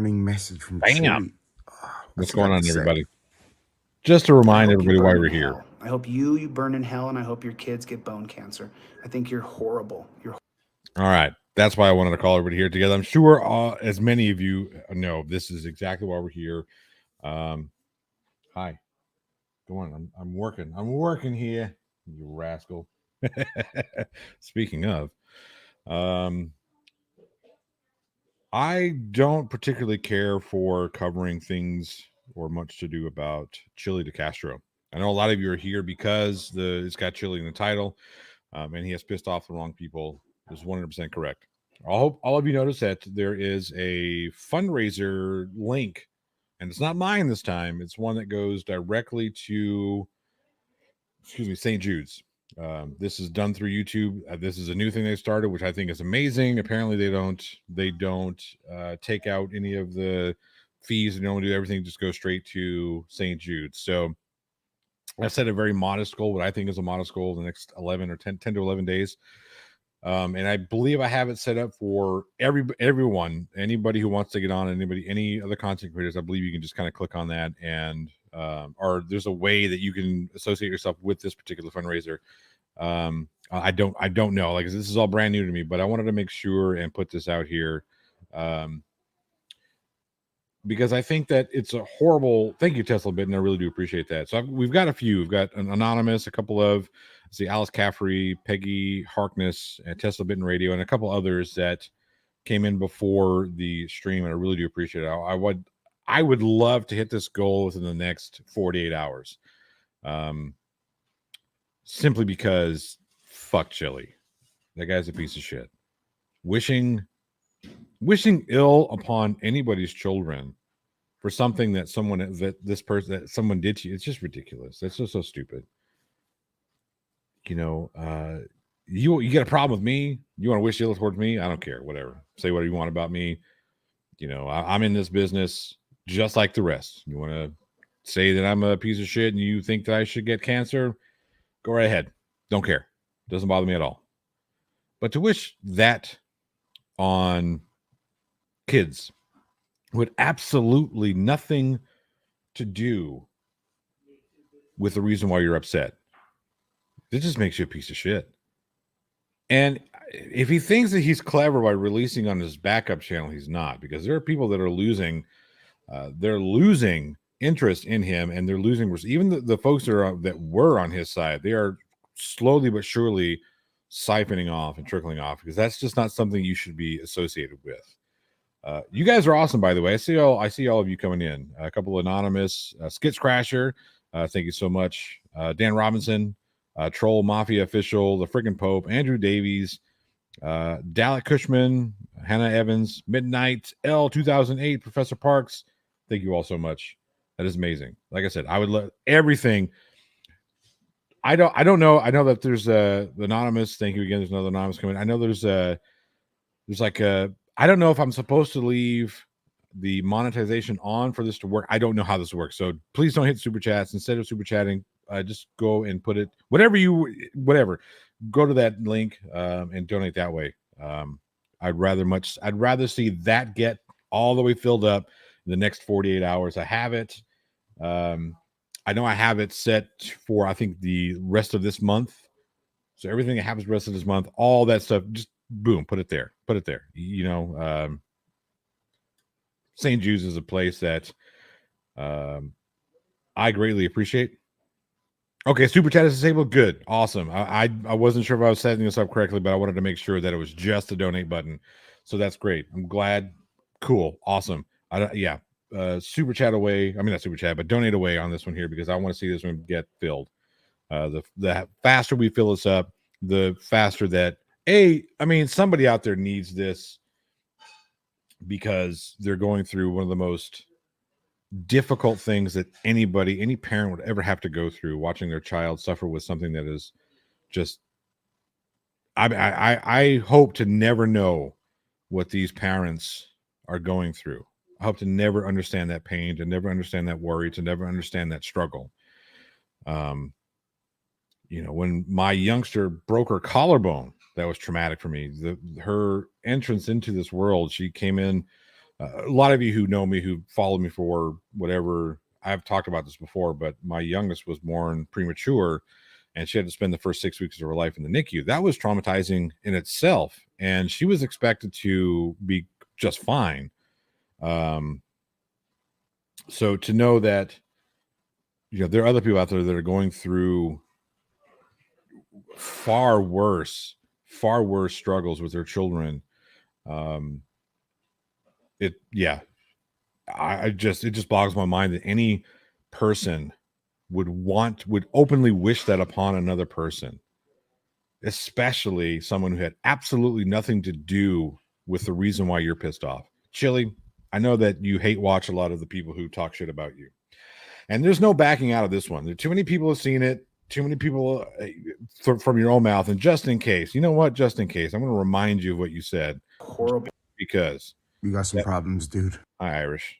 burning message from Bam. Chili. What's going on, everybody? Just to remind everybody why we're here. I hope you burn in hell, and I hope your kids get bone cancer. I think you're horrible. All right. That's why I wanted to call everybody here together. I'm sure as many of you know, this is exactly why we're here. Hi. Go on. I'm working. I'm working here, you rascal. Speaking of, I don't particularly care for covering things or much to do about Chili DeCastro. I know a lot of you are here because it's got Chili in the title, and he has pissed off the wrong people. It's 100% correct. I hope all of you notice that there is a fundraiser link, and it's not mine this time. It's one that goes directly to, St. Jude's. This is done through YouTube. This is a new thing they started, which I think is amazing. Apparently, they don't take out any of the fees. They don't do everything; just go straight to St. Jude's. So I set a very modest goal, what I think is a modest goal, the next 11 or 10 to 11 days. And I believe I have it set up for everyone, anybody who wants to get on, any other content creators. I believe you can just kind of click on that, and or there's a way that you can associate yourself with this particular fundraiser. I don't know, like, this is all brand new to me, but I wanted to make sure and put this out here, because I think that it's a horrible. Thank you, Tesla Bit, and I really do appreciate that. So we've got a few. We've got an anonymous, a couple of, Alice Caffrey, Peggy Harkness, and Tesla Bit and Radio, and a couple others that came in before the stream, and I really do appreciate it. I would love to hit this goal within the next 48 hours. Simply because fuck Chili. That guy's a piece of shit. Wishing ill upon anybody's children for something that someone did to you. It's just ridiculous. That's just so stupid. You get a problem with me. You want to wish ill towards me? I don't care. Whatever. Say whatever you want about me. I'm in this business just like the rest. You want to say that I'm a piece of shit and you think that I should get cancer? Go right ahead. Don't care. Doesn't bother me at all. But to wish that on kids with absolutely nothing to do with the reason why you're upset, it just makes you a piece of shit. And if he thinks that he's clever by releasing on his backup channel, he's not, because there are people that are losing interest in him, and they're losing, even the folks that were on his side, they are slowly but surely siphoning off and trickling off, because that's just not something you should be associated with. You guys are awesome, by the way. I see all of you coming in. A couple anonymous, Skits Crasher, thank you so much. Dan Robinson, Troll Mafia Official, the Friggin' Pope, Andrew Davies, Dalek Cushman, Hannah Evans, Midnight L 2008, Professor Parks. Thank you all so much. That is amazing. Like I said, I would love everything. I don't know. I know that there's the anonymous. Thank you again. There's another anonymous coming. I know there's I don't know if I'm supposed to leave the monetization on for this to work. I don't know how this works. So please don't hit super chats. Instead of super chatting, just go and put it, whatever. Go to that link and donate that way. I'd rather see that get all the way filled up in the next 48 hours. I have it. I know I have it set for, I think, the rest of this month. So everything that happens the rest of this month, all that stuff, just boom, put it there. St. Jude's is a place that I greatly appreciate. Okay, super chat is disabled. Good, awesome. I wasn't sure if I was setting this up correctly, but I wanted to make sure that it was just a donate button. So that's great. I'm glad. Cool, awesome. Super chat away. I mean, not super chat, but donate away on this one here, because I want to see this one get filled. The faster we fill this up, the faster that somebody out there needs this, because they're going through one of the most difficult things that any parent would ever have to go through, watching their child suffer with something that is just, I hope to never know what these parents are going through. I hope to never understand that pain, to never understand that worry, to never understand that struggle. When my youngster broke her collarbone, that was traumatic for me. Her entrance into this world, she came in A lot of you who know me, who follow me for whatever, I've talked about this before, but my youngest was born premature and she had to spend the first 6 weeks of her life in the NICU. That was traumatizing in itself. And she was expected to be just fine. So to know that, there are other people out there that are going through far worse struggles with their children. It just boggles my mind that any person would openly wish that upon another person, especially someone who had absolutely nothing to do with the reason why you're pissed off. Chili, I know that you hate watch a lot of the people who talk shit about you, and there's no backing out of this one. There too many people have seen it, too many people from your own mouth. And just in case, you know what, just in case, I'm going to remind you of what you said. Horrible. Because you got some problems, dude. Hi, Irish.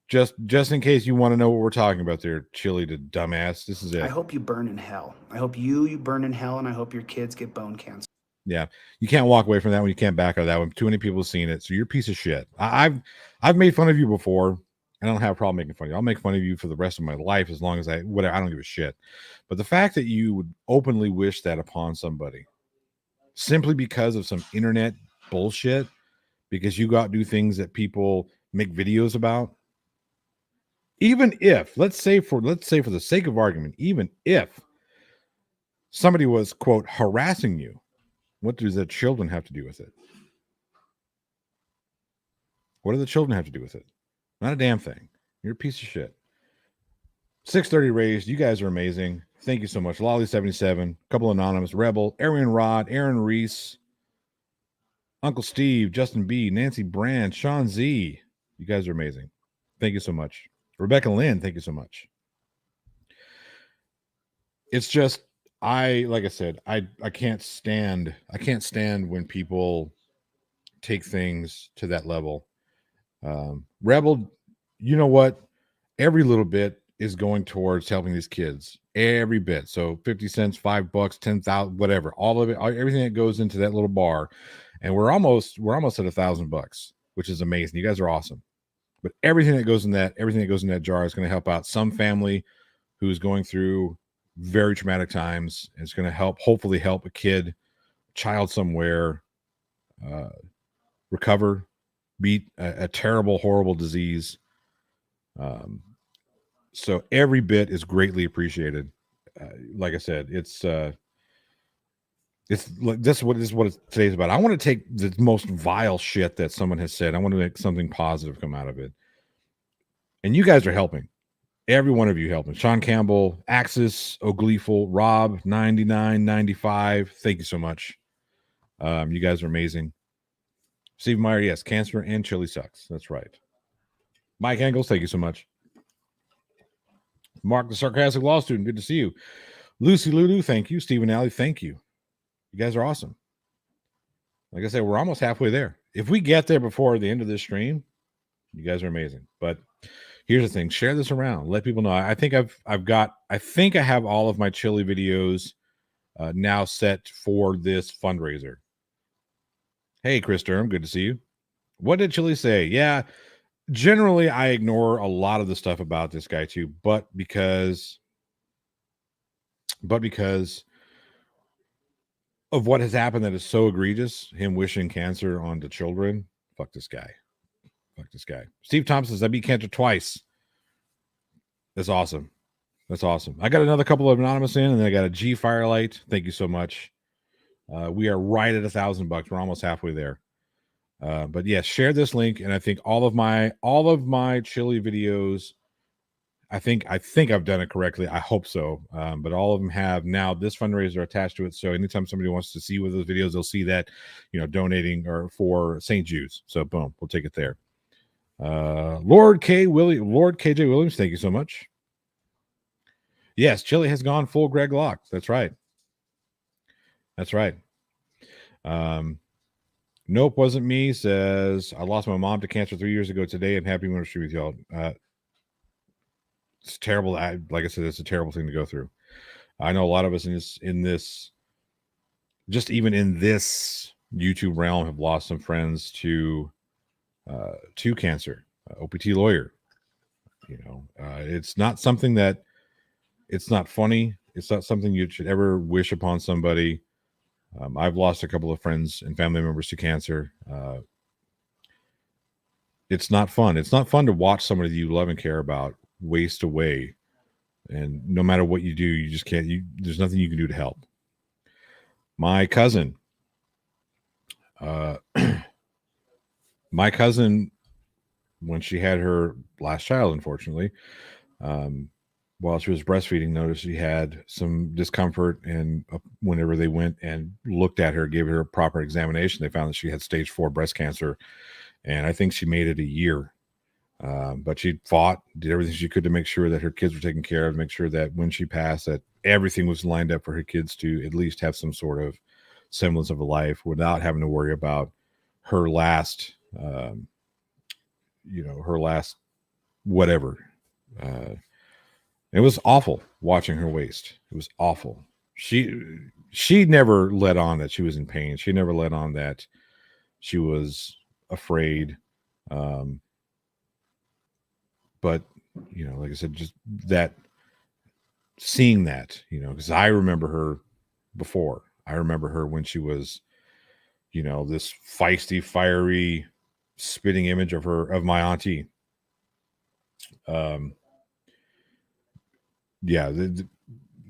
Just in case you want to know what we're talking about there, Chili to dumbass. This is it. I hope you burn in hell. I hope you burn in hell, and I hope your kids get bone cancer. Yeah, you can't walk away from that one. You can't back out of that one. Too many people have seen it, so you're a piece of shit. I've made fun of you before. I don't have a problem making fun of you. I'll make fun of you for the rest of my life as long as I don't give a shit. But the fact that you would openly wish that upon somebody simply because of some internet bullshit, because you go out and do things that people make videos about, even if let's say for the sake of argument, even if somebody was, quote, harassing you, what does the children have to do with it? What do the children have to do with it? Not a damn thing. You're a piece of shit. 630 raised. You guys are amazing. Thank you so much. Lolly77, couple anonymous, Rebel, Arian Rod, Aaron Reese, Uncle Steve, Justin B, Nancy Brand, Sean Z. You guys are amazing. Thank you so much. Rebecca Lynn, thank you so much. It's just, like I said, I can't stand when people take things to that level. Rebel, you know what? Every little bit is going towards helping these kids. Every bit. So 50 cents, $5, 10,000, whatever. All of it, everything that goes into that little bar. And we're almost at $1,000, which is amazing. You guys are awesome. But everything that goes in that jar is going to help out some family who's going through very traumatic times. It's going to hopefully help a child somewhere recover, beat a terrible, horrible disease. So every bit is greatly appreciated. Like I said, it's like this is what today's about. I want to take the most vile shit that someone has said. I want to make something positive come out of it. And you guys are helping. Every one of you helping. Sean Campbell, Axis, Ogleeful, Rob, 9995. Thank you so much. You guys are amazing. Steve Meyer, yes, cancer and chili sucks. That's right. Mike Engels, thank you so much. Mark, the sarcastic law student, good to see you. Lucy Lulu, thank you. Stephen Alley, thank you. You guys are awesome. Like I said, we're almost halfway there. If we get there before the end of this stream, you guys are amazing. But here's the thing: share this around. Let people know. I think I have all of my chili videos now set for this fundraiser. Hey, Chris Durham, good to see you. What did Chili say? Yeah, generally I ignore a lot of the stuff about this guy too, but because of what has happened that is so egregious, him wishing cancer onto children. Fuck this guy. Steve Thompson says, I beat cancer twice. That's awesome. I got another couple of anonymous in, and then I got a G Firelight. Thank you so much. We are right at $1,000. We're almost halfway there. But yes, share this link, and I think all of my chili videos, I think I've done it correctly. I hope so. But all of them have now this fundraiser attached to it. So anytime somebody wants to see one of those videos, they'll see that, donating or for St. Jude's. So boom, we'll take it there. Lord KJ Williams, thank you so much. Yes, Chili has gone full Greg Locke. That's right. Nope, wasn't me. Says I lost my mom to cancer 3 years ago today, and happy anniversary with y'all. It's terrible. Like I said, it's a terrible thing to go through. I know a lot of us in this, just even in this YouTube realm, have lost some friends to to cancer, OPT lawyer. It's not something that it's not funny. It's not something you should ever wish upon somebody. I've lost a couple of friends and family members to cancer. It's not fun. It's not fun to watch somebody that you love and care about waste away. And no matter what you do, you just can't. There's nothing you can do to help. My cousin, uh, my cousin, when she had her last child, unfortunately, um, while she was breastfeeding, noticed she had some discomfort. And whenever they went and looked at her, gave her a proper examination, they found that she had stage 4 breast cancer. And I think she made it a year. But she fought, did everything she could to make sure that her kids were taken care of, make sure that when she passed, that everything was lined up for her kids to at least have some sort of semblance of a life without having to worry about her last, her last whatever. It was awful watching her waste. It was awful. She never let on that she was in pain. She never let on that she was afraid. But like I said, just that seeing that, because I remember her before. I remember her when she was, this feisty, fiery, spitting image of my auntie. Yeah,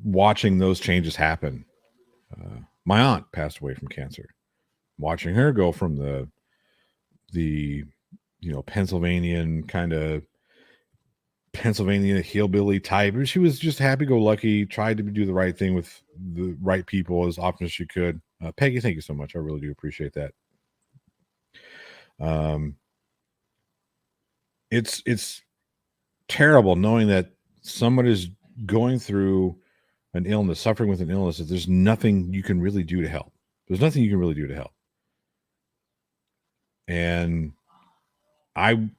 watching those changes happen. My aunt passed away from cancer. Watching her go from the Pennsylvanian kind of Pennsylvania hillbilly type. She was just happy-go-lucky, tried to do the right thing with the right people as often as she could. Peggy, thank you so much. I really do appreciate that. It's terrible knowing that someone is going through an illness, suffering with an illness, that there's nothing you can really do to help. There's nothing you can really do to help. And I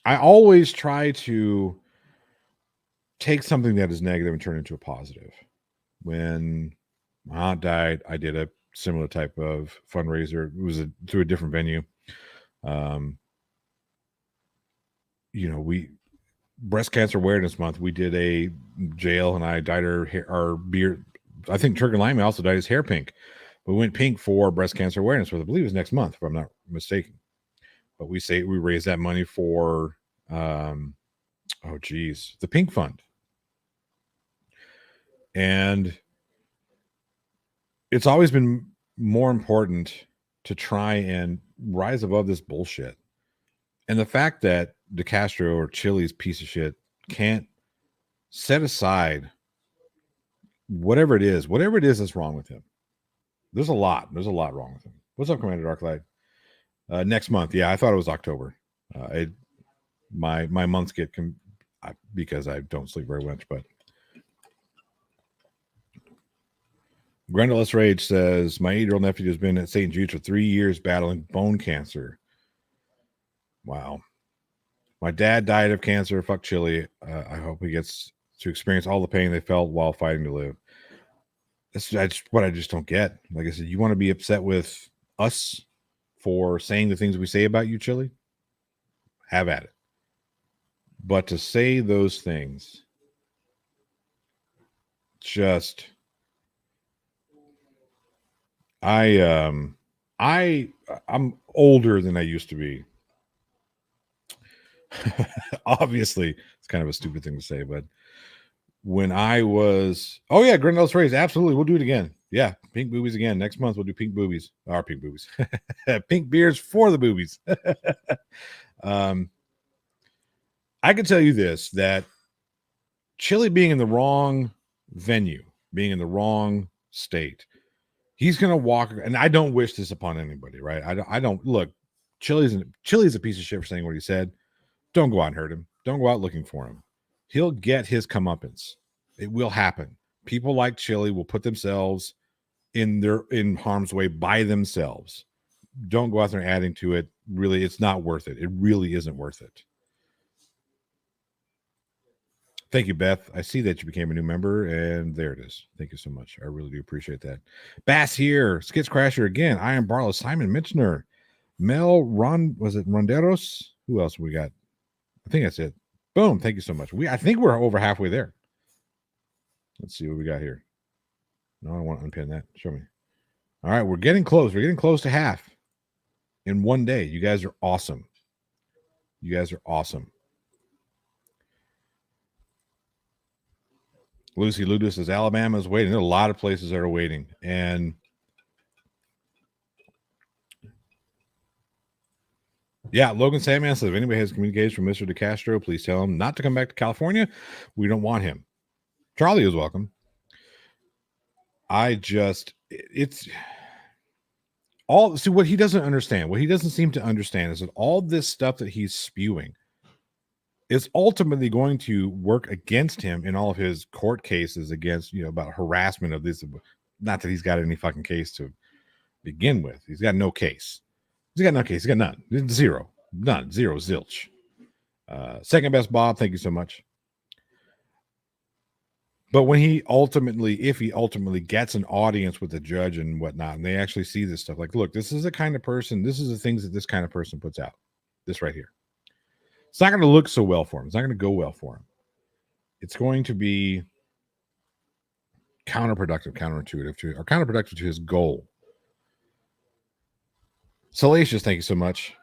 always try to take something that is negative and turn it into a positive. When my aunt died, I did a similar type of fundraiser. It was through a different venue. We Breast Cancer Awareness Month. We did a jail, and I dyed our beard. I think Turk and Lime also dyed his hair pink. We went pink for breast cancer awareness, which I believe is next month, if I'm not mistaken. But we raised that money for, the Pink Fund. And it's always been more important to try and rise above this bullshit. And the fact that DeCastro or Chili's piece of shit can't set aside whatever it is that's wrong with him. There's a lot wrong with him. What's up, Commander Darklight? Next month. Yeah, I thought it was October. My months get because I don't sleep very much, but Grendel Rage says, my 8-year-old nephew has been at St. Jude's for 3 years battling bone cancer. Wow. My dad died of cancer. Fuck Chili. I hope he gets to experience all the pain they felt while fighting to live. That's what I just don't get. Like I said, you want to be upset with us for saying the things we say about you, Chili? Have at it. But to say those things, just... I'm older than I used to be. Obviously, it's kind of a stupid thing to say, but when I was, Grendel's Race, absolutely, we'll do it again. Yeah, pink boobies again. Next month we'll do pink boobies. Our pink boobies. Pink beers for the boobies. I can tell you this, that Chili being in the wrong venue, being in the wrong state, he's going to walk, and I don't wish this upon anybody, right? I don't look, Chili's a piece of shit for saying what he said. Don't go out and hurt him. Don't go out looking for him. He'll get his comeuppance. It will happen. People like Chili will put themselves in harm's way by themselves. Don't go out there adding to it. Really, it's not worth it. It really isn't worth it. Thank you, Beth. I see that you became a new member, and there it is. Thank you so much. I really do appreciate that. Bass here. Skits Crasher again. Iron Barlow. Simon Mitchner. Mel was it Ronderos? Who else we got? I think that's it. Boom. Thank you so much. I think we're over halfway there. Let's see what we got here. No, I want to unpin that. Show me. All right, we're getting close. We're getting close to half in one day. You guys are awesome. You guys are awesome. Lucy Ludus says Alabama is waiting. There are a lot of places that are waiting. And yeah, Logan Sandman says if anybody has communications from Mr. DeCastro, please tell him not to come back to California. We don't want him. Charlie is welcome. It's all, see what he doesn't understand. What he doesn't seem to understand is that all this stuff that he's spewing is ultimately going to work against him in all of his court cases against, about harassment of this. Not that he's got any fucking case to begin with. He's got no case. He's got no case. He's got none. Zero. None. Zero. Zilch. Second best Bob. Thank you so much. But when if he ultimately gets an audience with the judge and whatnot, and they actually see this stuff, like, look, this is the kind of person, this is the things that this kind of person puts out. This right here. It's not going to look so well for him. It's not going to go well for him. It's going to be counterproductive to his goal. Salacious, thank you so much.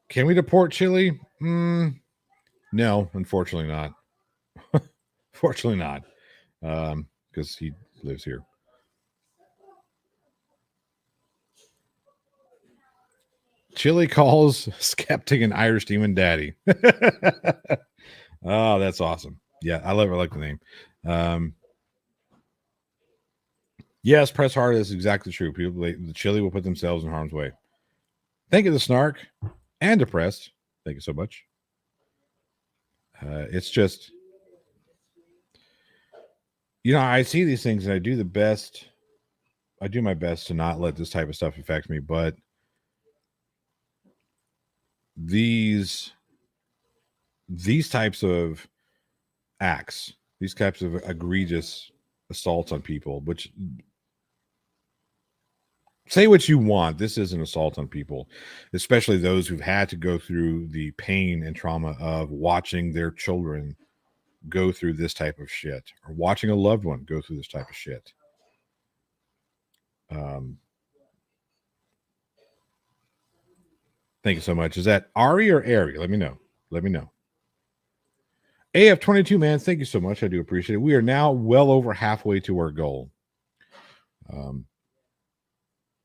Can we deport Chile? No, unfortunately not. Fortunately not, because he lives here. Chili calls Skeptic an Irish demon daddy. Oh, that's awesome. Yeah, I like the name. Yes, press hard is exactly true. The Chili will put themselves in harm's way. Thank you, the Snark and Depressed. Thank you so much. It's just, I see these things and I do my best to not let this type of stuff affect me, but these types of acts, these types of egregious assaults on people, which, say what you want, this is an assault on people, especially those who've had to go through the pain and trauma of watching their children go through this type of shit, or watching a loved one go through this type of shit. Thank you so much. Is that Ari or Ari? Let me know. AF22, man, thank you so much. I do appreciate it. We are now well over halfway to our goal.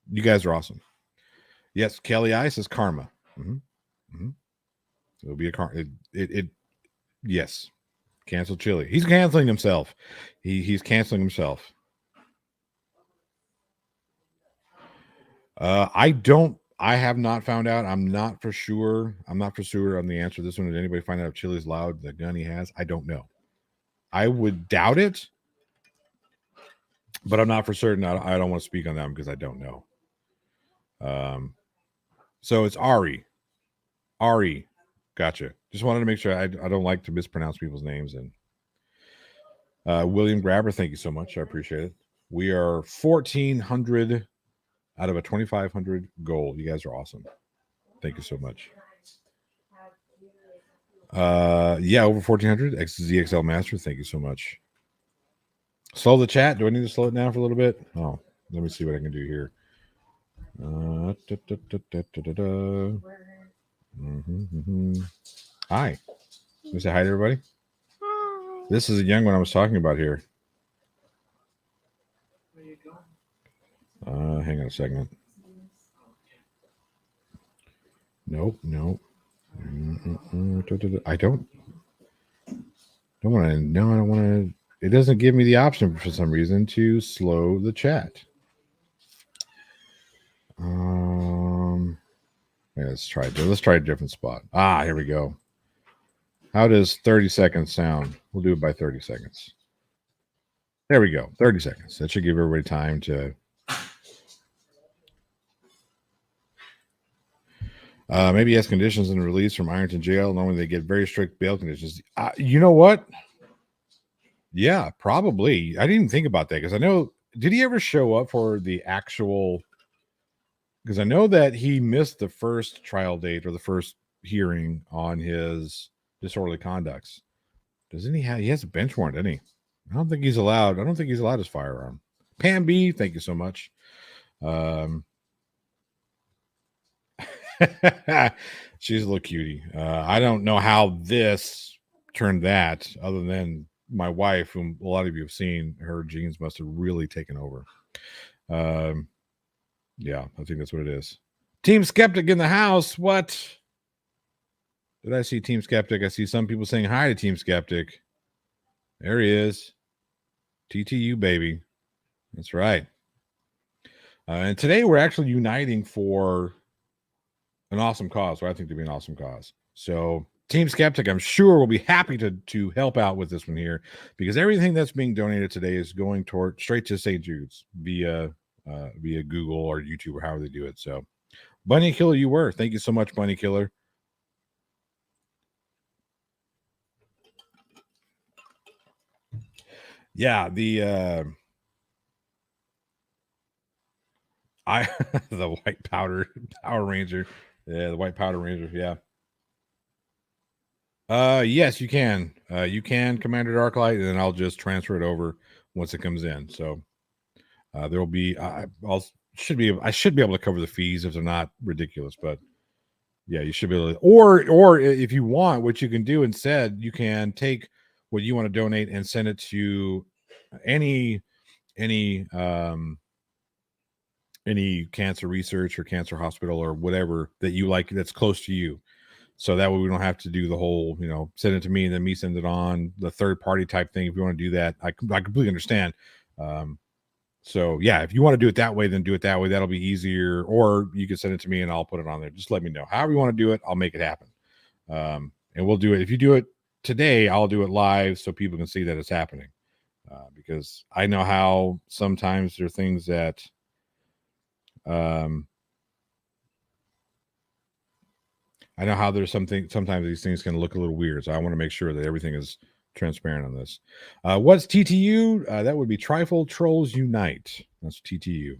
You guys are awesome. Yes, Kelly Ice is karma. It'll be a karma. Yes. Cancel Chili. He's canceling himself. He's canceling himself. I have not found out. I'm not for sure on the answer to this one. Did anybody find out if Chili's allowed the gun he has? I don't know. I would doubt it, but I'm not for certain. I don't want to speak on that because I don't know. So it's Ari. Gotcha. Just wanted to make sure. I don't like to mispronounce people's names. And William Grabber, thank you so much. I appreciate it. We are 1,400 out of a 2,500 goal. You guys are awesome. Thank you so much. Yeah, over 1,400. XZXL Master, thank you so much. Slow the chat. Do I need to slow it down for a little bit? Oh, let me see what I can do here. Hi. Let me say hi to everybody. Hi. This is a young one I was talking about here. Where are you going? Hang on a second. Nope. I don't want to. No, I don't want to. It doesn't give me the option for some reason to slow the chat. Let's try a different spot. Here we go. How does 30 seconds sound? We'll do it by 30 seconds. There we go. 30 seconds. That should give everybody time to. Maybe as conditions in the release from Ironton jail. Normally they get very strict bail conditions. You know what? Yeah, probably. I didn't even think about that because I know. Did he ever show up for the actual because I know that he missed the first trial date or the first hearing on his disorderly conducts. Doesn't he have? He has a bench warrant, doesn't he? I don't think he's allowed. I don't think he's allowed his firearm. Pam B, thank you so much. She's a little cutie. I don't know how this turned that, other than my wife, whom a lot of you have seen. Her genes must have really taken over. Yeah, I think that's what it is. Team Skeptic in the house. What? Did I see Team Skeptic? I see some people saying hi to Team Skeptic. There he is. TTU, baby. That's right. And today we're actually uniting for an awesome cause, what I think to be an awesome cause. So Team Skeptic, I'm sure, will be happy to help out with this one here, because everything that's being donated today is going toward straight to St. Jude's via Google or YouTube or however they do it. So Bunny Killer, you were. Thank you so much, Bunny Killer. Yeah, the the white powder Power Ranger. Yeah, the white powder Ranger, yeah. Yes, you can. You can Commander Darklight, and then I'll just transfer it over once it comes in. So there will be I should be able to cover the fees if they're not ridiculous, but yeah, you should be able to, or if you want, what you can do instead, you can take what you want to donate and send it to any cancer research or cancer hospital or whatever that you like that's close to you. So that way we don't have to do the whole, send it to me and then me send it on, the third party type thing. If you want to do that, I completely understand. So yeah, if you want to do it that way, then do it that way. That'll be easier. Or you can send it to me and I'll put it on there. Just let me know. However you want to do it, I'll make it happen. And we'll do it. If you do it today, I'll do it live so people can see that it's happening. Because I know how sometimes there are things that I know how there's sometimes these things can look a little weird. So I want to make sure that everything is transparent on this. What's TTU? That would be Trifold Trolls Unite. That's TTU.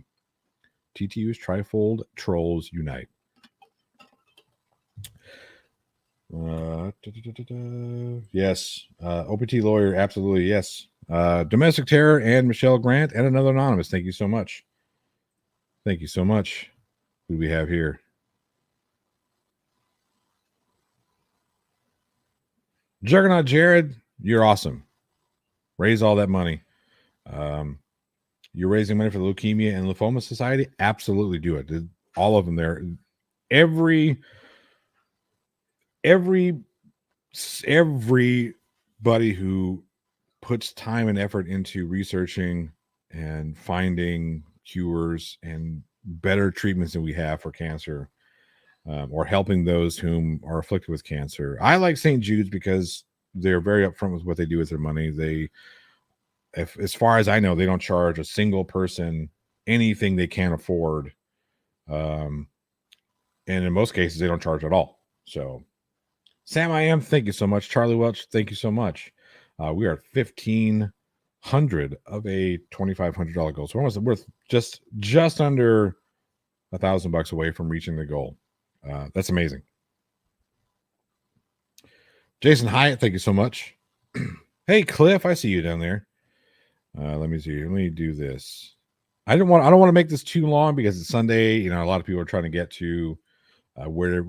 TTU is Trifold Trolls Unite. Yes. OPT Lawyer, absolutely. Yes. Domestic Terror and Michelle Grant and another anonymous. Thank you so much. Thank you so much. Who do we have here? Juggernaut Jared, you're awesome. Raise all that money. You're raising money for the Leukemia and Lymphoma Society. Absolutely do it. All of them there. Everybody who puts time and effort into researching and finding cures and better treatments than we have for cancer, or helping those whom are afflicted with cancer. I like St. Jude's because they're very upfront with what they do with their money. As far as I know, they don't charge a single person anything they can't afford. And in most cases, they don't charge at all. So, Sam, I am. Thank you so much. Charlie Welch, thank you so much. We are 1,500 of a $2,500 goal. So we're just under $1,000 away from reaching the goal. That's amazing. Jason Hyatt, thank you so much. Hey, Cliff, I see you down there. Let me see. Let me do this. I don't want to make this too long because it's Sunday. A lot of people are trying to get to where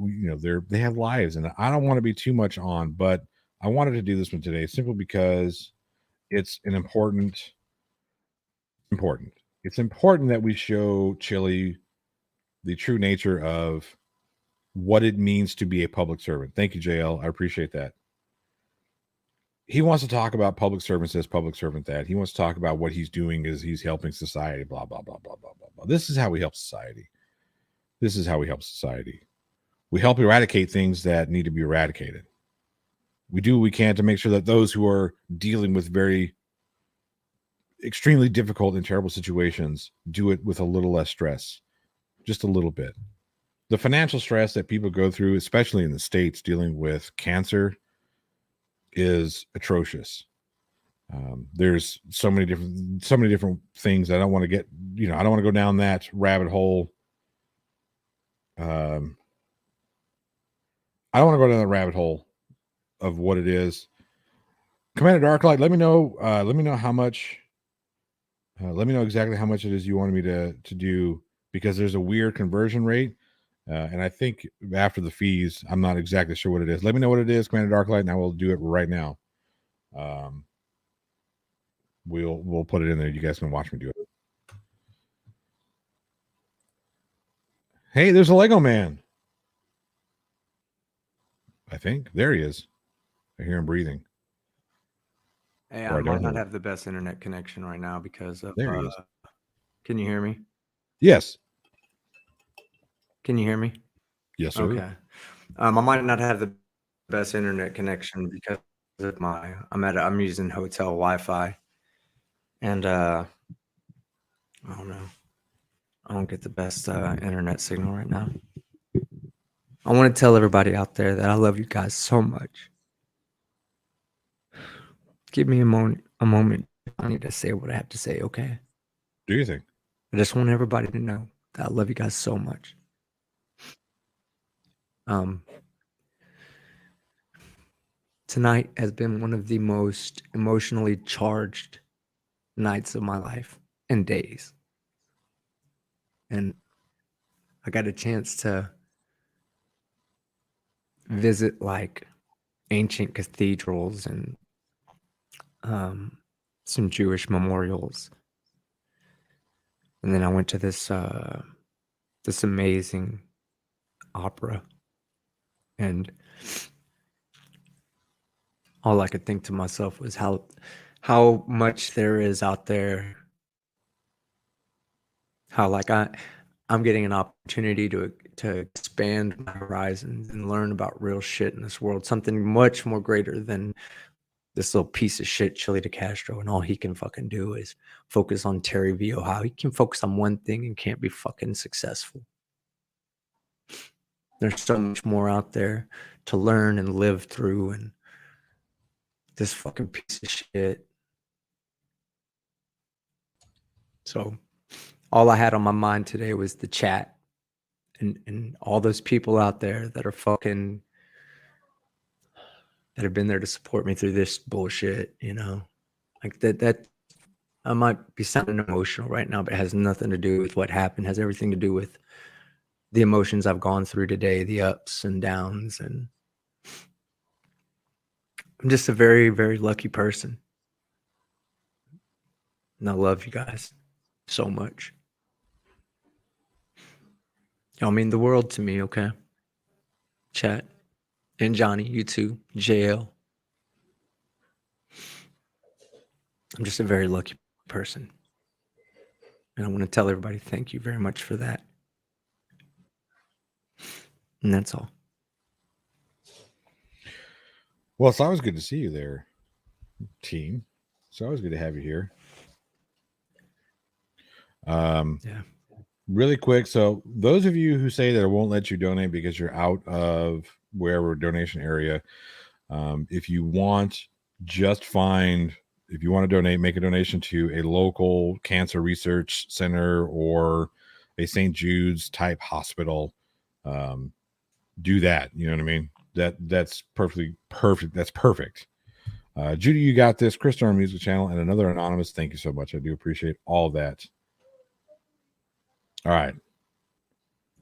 they have lives, and I don't want to be too much on. But I wanted to do this one today simply because it's important. It's important that we show Chili the true nature of what it means to be a public servant. Thank you, JL. I appreciate that. He wants to talk about public servant this, public servant that. He wants to talk about what he's doing is he's helping society, blah, blah, blah, blah, blah, blah, blah. This is how we help society. This is how we help society. We help eradicate things that need to be eradicated. We do what we can to make sure that those who are dealing with very extremely difficult and terrible situations do it with a little less stress, just a little bit. The financial stress that people go through, especially in the States dealing with cancer, is atrocious. There's so many different things. I don't want to get, I don't want to go down that rabbit hole Um, I don't want to go down the rabbit hole of what it is. Commander Darklight, let me know. Let me know how much. Let me know exactly how much it is you wanted me to do, because there's a weird conversion rate, and I think after the fees, I'm not exactly sure what it is. Let me know what it is, Commander Darklight, and I will do it right now. Um, we'll put it in there. You guys can watch me do it. Hey, there's a Lego man. I think there he is. I hear him breathing. Hey, Or I I might don't not hear him. have the best internet connection right now because of. There he is. Can you hear me? Yes. Can you hear me? Yes, sir. Okay. I might not have the best internet connection because of I'm using hotel Wi-Fi, and I don't know. I don't get the best internet signal right now. I want to tell everybody out there that I love you guys so much. Give me a moment. I need to say what I have to say, okay? Do you think? I just want everybody to know that I love you guys so much. Tonight has been one of the most emotionally charged nights of my life and days. And I got a chance to visit like ancient cathedrals and some Jewish memorials. And then I went to this amazing opera, and all I could think to myself was how much there is out there. How like I'm getting an opportunity to expand my horizons and learn about real shit in this world, something much more greater than this little piece of shit Chili DeCastro, and all he can fucking do is focus on Terry Vio. How he can focus on one thing and can't be fucking successful. There's so much more out there to learn and live through, and this fucking piece of shit. So all I had on my mind today was the chat and all those people out there that are fucking, that have been there to support me through this bullshit, you know? Like that I might be sounding emotional right now, but it has nothing to do with what happened. It has everything to do with the emotions I've gone through today, the ups and downs, and I'm just a very, very lucky person. And I love you guys so much. Y'all mean the world to me, okay? Chat. And Johnny, you too. JL. I'm just a very lucky person. And I want to tell everybody thank you very much for that. And that's all. Well, it's always good to see you there, team. It's always good to have you here. Yeah. Really quick. So, those of you who say that it won't let you donate because you're out of wherever donation area, if you want, just find, if you want to donate, make a donation to a local cancer research center or a St. Jude's type hospital. Do that. You know what I mean? That's perfectly perfect. That's perfect. Judy, you got this. Chris Storm Music Channel and another anonymous. Thank you so much. I do appreciate all that. All right.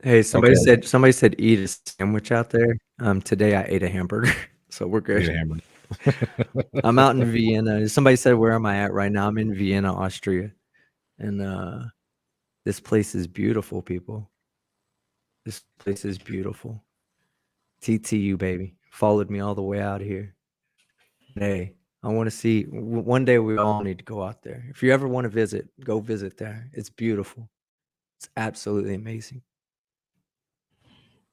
Hey, somebody said eat a sandwich out there. Today I ate a hamburger, so we're good. Eat a hamburger. I'm out in Vienna. Somebody said, where am I at right now? I'm in Vienna, Austria. And this place is beautiful, people. This place is beautiful. TTU, baby. Followed me all the way out here. Hey, I want to see, one day we all need to go out there. If you ever want to visit, go visit there. It's beautiful. It's absolutely amazing.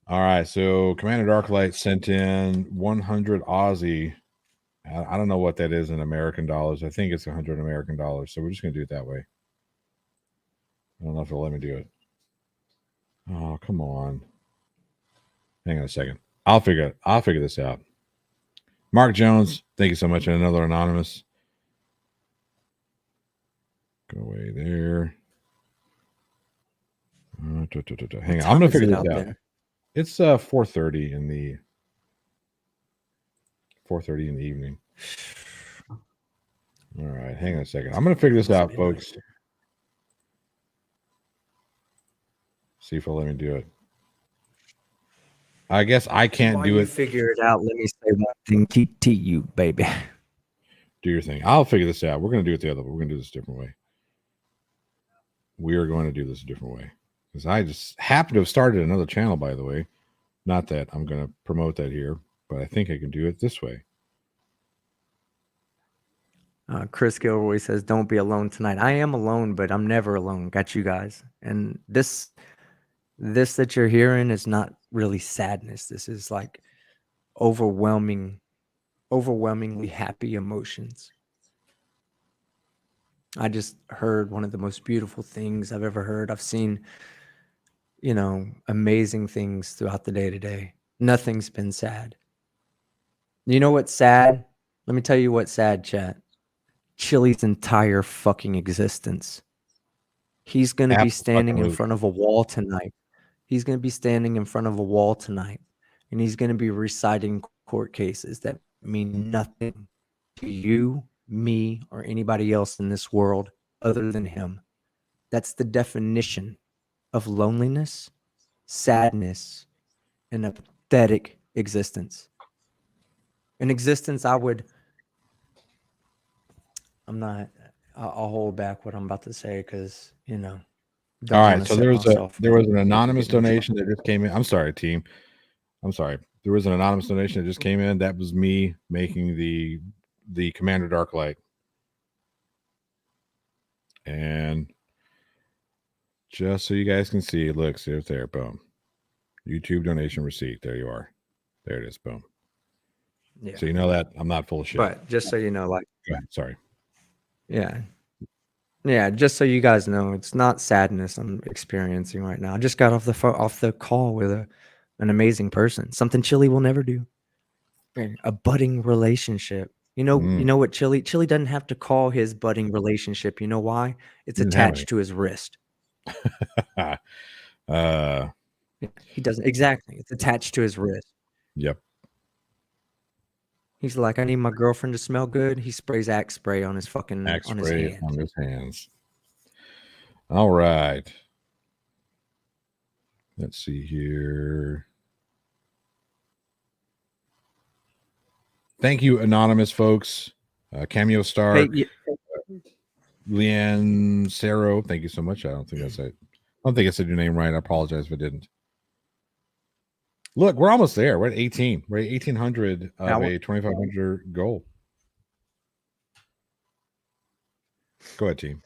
All right. So Commander Darklight sent in 100 Aussie. I don't know what that is in American dollars. I think it's 100 American dollars. So we're just going to do it that way. I don't know if it'll let me do it. Oh, come on. Hang on a second. I'll figure this out. Mark Jones, thank you so much. And another anonymous. Go away there. Hang on. I'm going to figure this out. It's 4:30 in the 4:30 in the evening. All right, hang on a second. I'm gonna figure this out, folks. See if it'll let me do it. I guess I can't While do you it. figure it out, let me say one thing to you, baby. Do your thing. I'll figure this out. We're gonna do it the other way. We're gonna do this a different way. We are going to do this a different way. Because I just happen to have started another channel, by the way. Not that I'm gonna promote that here, but I think I can do it this way. Chris Gilroy says, "Don't be alone tonight." I am alone, but I'm never alone. Got you guys. And this that you're hearing is not really sadness. This is like overwhelmingly happy emotions. I just heard one of the most beautiful things I've ever heard. I've seen, amazing things throughout the day today. Nothing's been sad. You know what's sad? Let me tell you what's sad, chat. Chili's entire fucking existence. He's going to be standing in front of a wall tonight. He's going to be standing in front of a wall tonight, and he's going to be reciting court cases that mean nothing to you, me, or anybody else in this world other than him. That's the definition of loneliness, sadness, and a pathetic existence. An existence I'll hold back what I'm about to say because, don't All right, wanna so set there was myself an anonymous donation that just came in. I'm sorry, team. I'm sorry. There was an anonymous donation that just came in. That was me making the Commander Darklight. And just so you guys can see, look, see it there, boom. YouTube donation receipt. There you are. There it is, boom. Yeah. So you know that I'm not full of shit. But just so you know, like, Go ahead, sorry. Yeah, just so you guys know, it's not sadness I'm experiencing right now. I just got off the call with an amazing person. Something Chili will never do. A budding relationship. You know what Chili doesn't have to call his budding relationship. You know why? It's attached to his wrist. He doesn't. Exactly. It's attached to his wrist. Yep. He's like, I need my girlfriend to smell good. He sprays Axe spray on his fucking on his hands. All right. Let's see here. Thank you, anonymous folks. Cameo Star, Leanne Saro. Thank you so much. I don't think I said your name right. I apologize if I didn't. Look, we're almost there. We're at 18. We're at 1,800 of a 2,500 goal. Go ahead, team.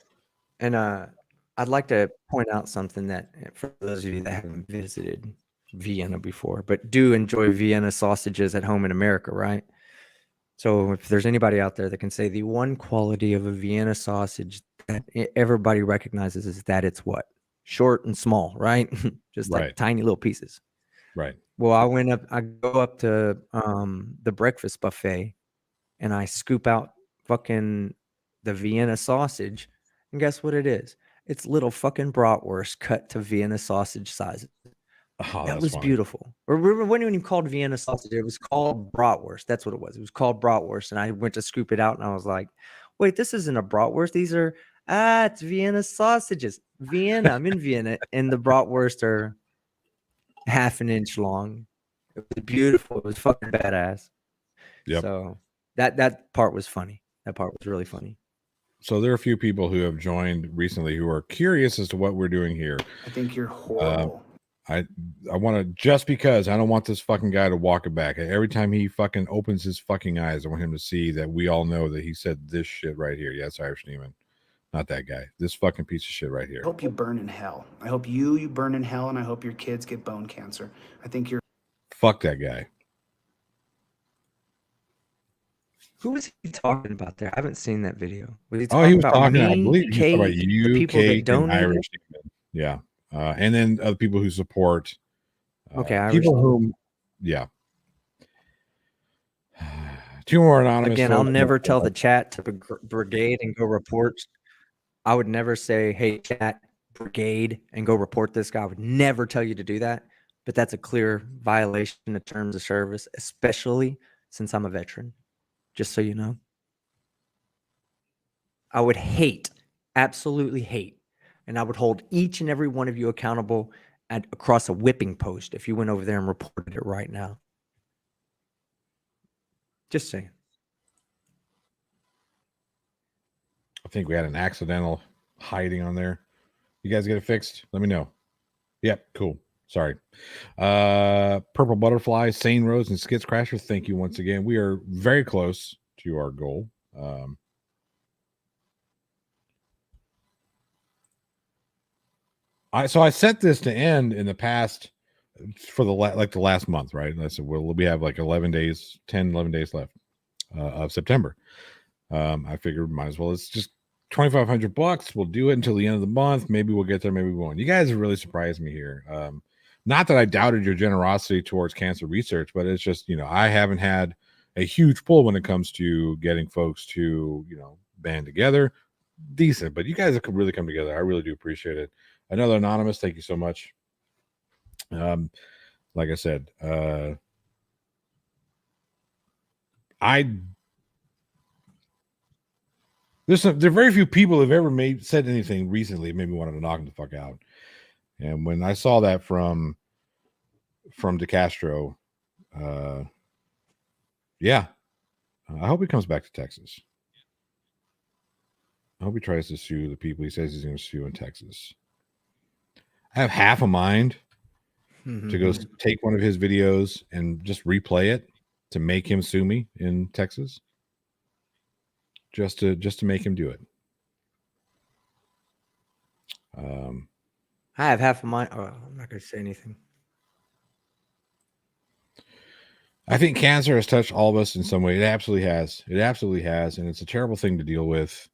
And I'd like to point out something that for those of you that haven't visited Vienna before, but do enjoy Vienna sausages at home in America, right? So if there's anybody out there that can say the one quality of a Vienna sausage that everybody recognizes is that it's what? Short and small, right? Just like tiny little pieces. Right. Well, I go up to the breakfast buffet and I scoop out fucking the Vienna sausage. And guess what it is? It's little fucking bratwurst cut to Vienna sausage sizes. Oh, that was funny. Beautiful. Or it wasn't even called Vienna sausage. It was called bratwurst. That's what it was. It was called bratwurst. And I went to scoop it out and I was like, wait, this isn't a bratwurst. These are, it's Vienna sausages. Vienna. I'm in Vienna. And the bratwurst are half an inch long. It was beautiful. It was fucking badass. Yep. So that part was funny. That part was really funny. So there are a few people who have joined recently who are curious as to what we're doing here. I think you're horrible. I want to, just because I don't want this fucking guy to walk it back. Every time he fucking opens his fucking eyes, I want him to see that we all know that he said this shit right here. Yes, Irish Demon. Not that guy. This fucking piece of shit right here. I hope you burn in hell. I hope you burn in hell, and I hope your kids get bone cancer. I think you're... Fuck that guy. Who was he talking about there? I haven't seen that video. Was he talking about me, I believe he was talking about you, the people that donated? Irish Demon. Yeah. And then other people who support. People whom, yeah. Two more anonymous. Again, I'll never tell the chat to brigade and go report. I would never say, hey, chat, brigade and go report this guy. I would never tell you to do that. but that's a clear violation of terms of service, especially since I'm a veteran. Just so you know. I would hate, absolutely hate, and I would hold each and every one of you accountable across a whipping post if you went over there and reported it right now. Just saying. I think we had an accidental hiding on there. You guys get it fixed? Let me know. Yep, cool. Sorry. Purple Butterfly, Sane Rose, and Skits Crasher, thank you once again. We are very close to our goal. I set this to end in the past for the last month, right? And I said, well, we have like 11 days left of September. I figured might as well, it's just $2,500. We'll do it until the end of the month. Maybe we'll get there, maybe we won't. You guys have really surprised me here. Not that I doubted your generosity towards cancer research, but it's just, I haven't had a huge pull when it comes to getting folks to, band together. Decent, but you guys have really come together. I really do appreciate it. Another anonymous, thank you so much. Like I said, there are very few people who've ever said anything recently made me wanted to knock them the fuck out. And when I saw that from DeCastro, yeah, I hope he comes back to Texas. I hope he tries to sue the people he says he's going to sue in Texas. I have half a mind to go take one of his videos and just replay it to make him sue me in Texas. Just to make him do it. I have half a mind. Oh, I'm not going to say anything. I think cancer has touched all of us in some way. It absolutely has. It absolutely has. And it's a terrible thing to deal with.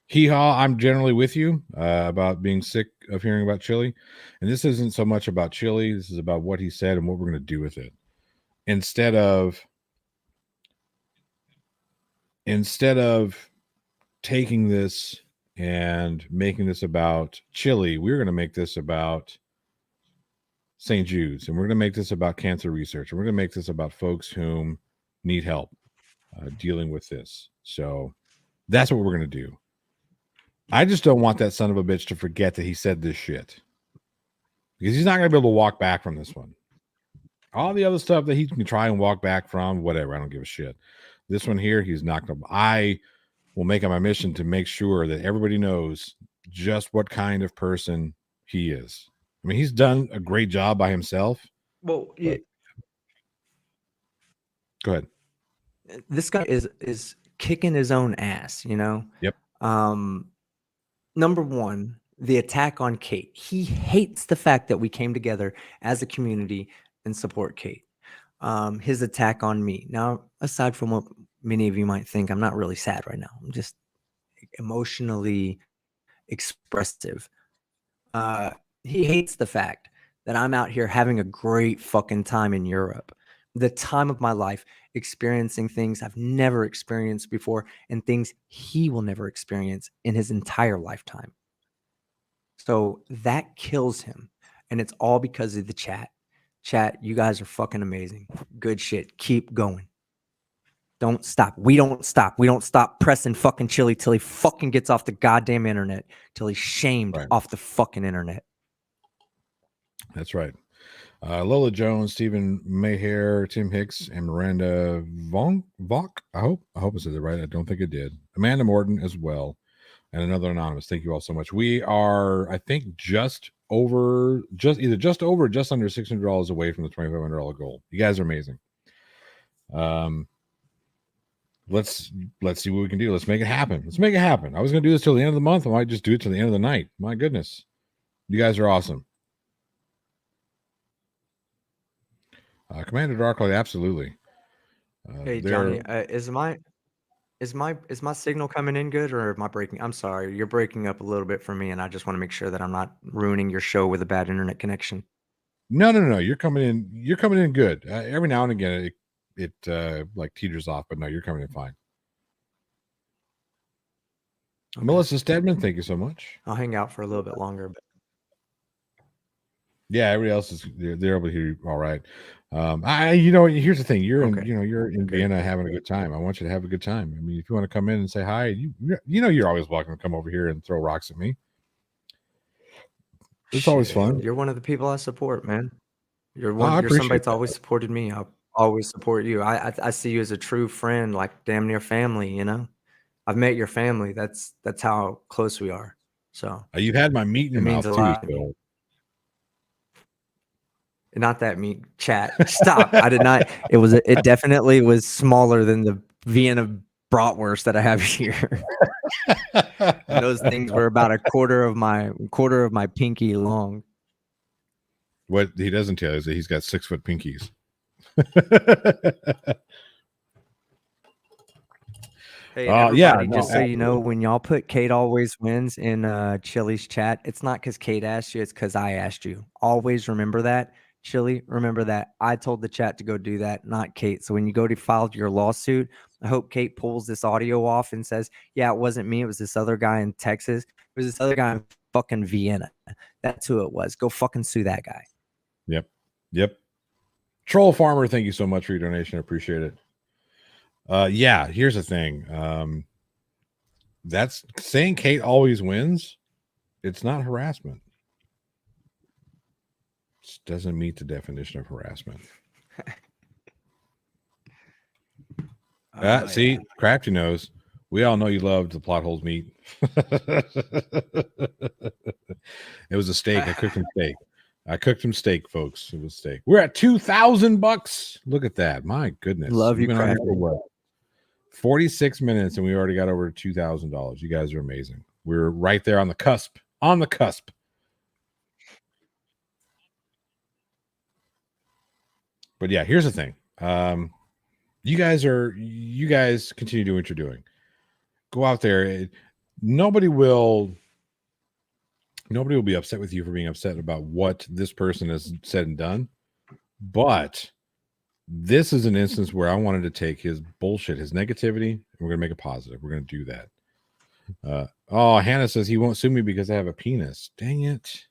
Hee-haw, I'm generally with you about being sick of hearing about chili. And this isn't so much about chili. This is about what he said and what we're going to do with it. Instead of taking this and making this about chili, we're going to make this about St. Jude's, and we're going to make this about cancer research, and we're going to make this about folks whom need help dealing with this. So that's what we're going to do. I just don't want that son of a bitch to forget that he said this shit, because he's not going to be able to walk back from this one. All the other stuff that he can try and walk back from, whatever, I don't give a shit. This one here, he's not going to. I will make it my mission to make sure that everybody knows just what kind of person he is. I mean, he's done a great job by himself. Well, yeah. Go ahead. This guy is kicking his own ass, Yep. Number one, the attack on Kate. He hates the fact that we came together as a community and support Kate. His attack on me. Now, aside from what many of you might think, I'm not really sad right now. I'm just emotionally expressive. He hates the fact that I'm out here having a great fucking time in Europe. The time of my life, experiencing things I've never experienced before and things he will never experience in his entire lifetime. So that kills him. And it's all because of the chat. Chat, you guys are fucking amazing. Good shit. Keep going. Don't stop. We don't stop. We don't stop pressing fucking chili till he fucking gets off the goddamn internet, till he's shamed off the fucking internet. That's right. Lola Jones, Stephen Mayhair, Tim Hicks, and Miranda Vonk. I hope I said that right. I don't think it did. Amanda Morton as well. And another anonymous. Thank you all so much. We are, I think, just under $600 away from the $2,500 goal. You guys are amazing. Let's see what we can do. Let's make it happen. Let's make it happen. I was going to do this till the end of the month. I might just do it till the end of the night. My goodness. You guys are awesome. Commander Darklight, absolutely. Hey Johnny, is my signal coming in good, or am I breaking? I'm sorry, you're breaking up a little bit for me, and I just want to make sure that I'm not ruining your show with a bad internet connection. No. You're coming in. You're coming in good. Every now and again, it like teeters off, but no, you're coming in fine. Okay. Melissa Stedman, thank you so much. I'll hang out for a little bit longer, but Yeah, everybody else is they're able to hear you all right. Here's the thing. You're Okay. you're in Good. Vienna having a good time. I want you to have a good time. I mean, if you want to come in and say hi, you're always welcome to come over here and throw rocks at me. It's always Shit, fun. you're one of the people I support, man. You're I You're somebody appreciate that's that. always supported me. I'll always support you. I see you as a true friend, like damn near family. You know, I've met your family. That's how close we are. So You've had my meat in it your means mouth a too. lot to me. So Not that meat chat. Stop. I did not. It definitely was smaller than the Vienna bratwurst that I have here. And those things were about a quarter of my pinky long. what he doesn't tell you is that he's got 6-foot pinkies. Hey, and everybody, just so you know, absolutely. when y'all put Kate always wins in Chili's chat, it's not because Kate asked you, it's because I asked you. Always remember that. Chili, remember that. I told the chat to go do that, not Kate. So when you go to file your lawsuit, I hope Kate pulls this audio off and says, yeah, it wasn't me. It was this other guy in Texas. It was this other guy in fucking Vienna. That's who it was. Go fucking sue that guy. Yep. Troll Farmer, thank you so much for your donation. I appreciate it. Yeah, here's the thing. That's saying Kate always wins. It's not harassment. It doesn't meet the definition of harassment. See, Crafty knows. We all know you loved the plot holes meat. It was a steak. I cooked him steak. I cooked him steak, folks. It was steak. We're at $2,000. Look at that. My goodness. Love We've you, been on here Crafty. for what? 46 minutes, and we already got over $2,000. You guys are amazing. We're right there on the cusp. On the cusp. But yeah, here's the thing. You guys continue doing what you're doing. Go out there. Nobody will be upset with you for being upset about what this person has said and done. But this is an instance where I wanted to take his bullshit, his negativity, and we're going to make it positive. We're going to do that. Hannah says he won't sue me because I have a penis. Dang it.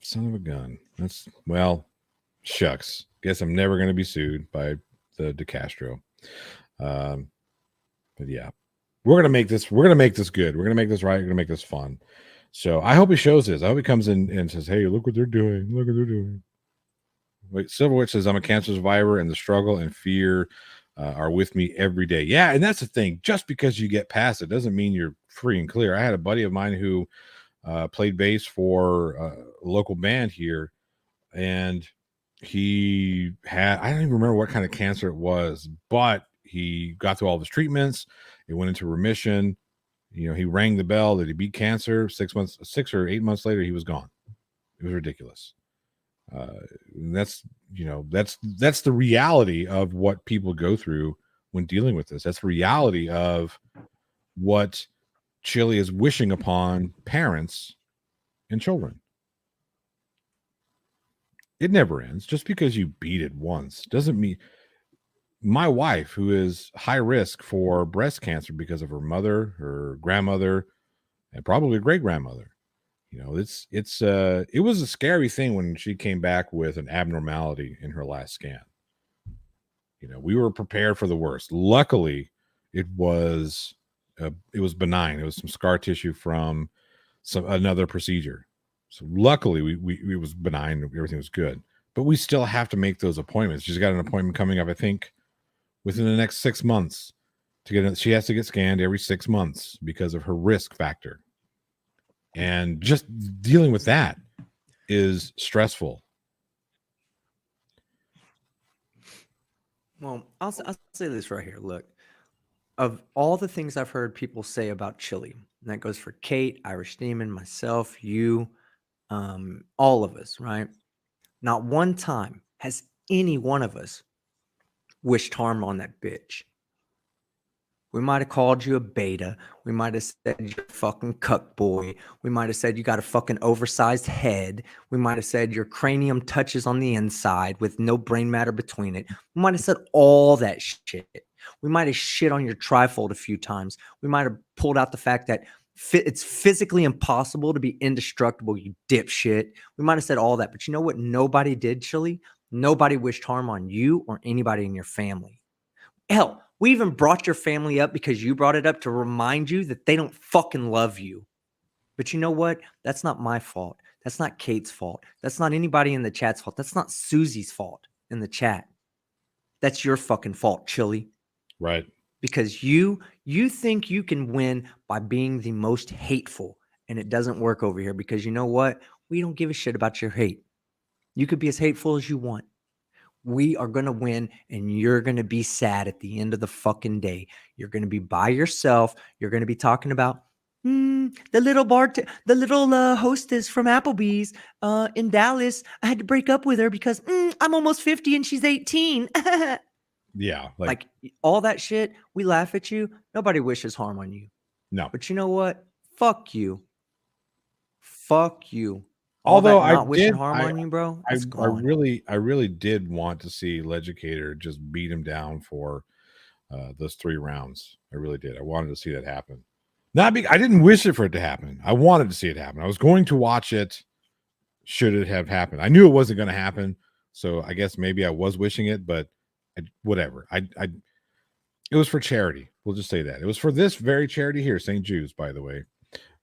Son of a gun. Shucks. Guess I'm never going to be sued by the DeCastro. But yeah, we're going to make this good. We're going to make this right. We're going to make this fun. So I hope he shows this. I hope he comes in and says, hey, look what they're doing. Look what they're doing. Wait, Silverwitch says, I'm a cancer survivor and the struggle and fear are with me every day. Yeah, and that's the thing. Just because you get past it doesn't mean you're free and clear. I had a buddy of mine who played bass for a local band here, and he had, I don't even remember what kind of cancer it was, but he got through all of his treatments. It went into remission. He rang the bell that he beat cancer. 6 or 8 months later, he was gone. It was ridiculous. That's the reality of what people go through when dealing with this. That's the reality of what Chili is wishing upon parents and children. It never ends. Just because you beat it once doesn't mean. My wife, who is high risk for breast cancer because of her mother, her grandmother, and probably great grandmother, it was a scary thing when she came back with an abnormality in her last scan. We were prepared for the worst. Luckily, it was benign. It was some scar tissue from another procedure. So luckily, it was benign. Everything was good. But we still have to make those appointments. She's got an appointment coming up, I think, within the next 6 months she has to get scanned every 6 months because of her risk factor. And just dealing with that is stressful. Well, I'll say this right here. Look, of all the things I've heard people say about Chili, and that goes for Kate, Irish Demon, myself, you, all of us, right? Not one time has any one of us wished harm on that bitch. We might have called you a beta. We might have said you're a fucking cuck boy. We might have said you got a fucking oversized head. We might have said your cranium touches on the inside with no brain matter between it. We might have said all that shit. We might have shit on your trifold a few times. We might have pulled out the fact that It's physically impossible to be indestructible, you dipshit. We might have said all that, but you know what nobody did, Chili? Nobody wished harm on you or anybody in your family. Hell, we even brought your family up because you brought it up to remind you that they don't fucking love you. But you know what? That's not my fault. That's not Kate's fault. That's not anybody in the chat's fault. That's not Susie's fault in the chat. That's your fucking fault, Chili. Right. Because you think you can win by being the most hateful, and it doesn't work over here because you know what? We don't give a shit about your hate. You could be as hateful as you want. We are going to win, and you're going to be sad at the end of the fucking day. You're going to be by yourself. You're going to be talking about the little hostess from Applebee's in Dallas. I had to break up with her because I'm almost 50 and she's 18. Yeah. Like all that shit, we laugh at you. Nobody wishes harm on you. No. But you know what? Fuck you. Fuck you. All Although that not wishing harm on you, bro. I It's gone. really did want to see Legicator just beat him down for those 3 rounds. I really did. I wanted to see that happen. I didn't wish it for it to happen. I wanted to see it happen. I was going to watch it should it have happened. I knew it wasn't going to happen, so I guess maybe I was wishing it, but whatever. It was for charity. We'll just say that. It was for this very charity here, St. Jude's, by the way.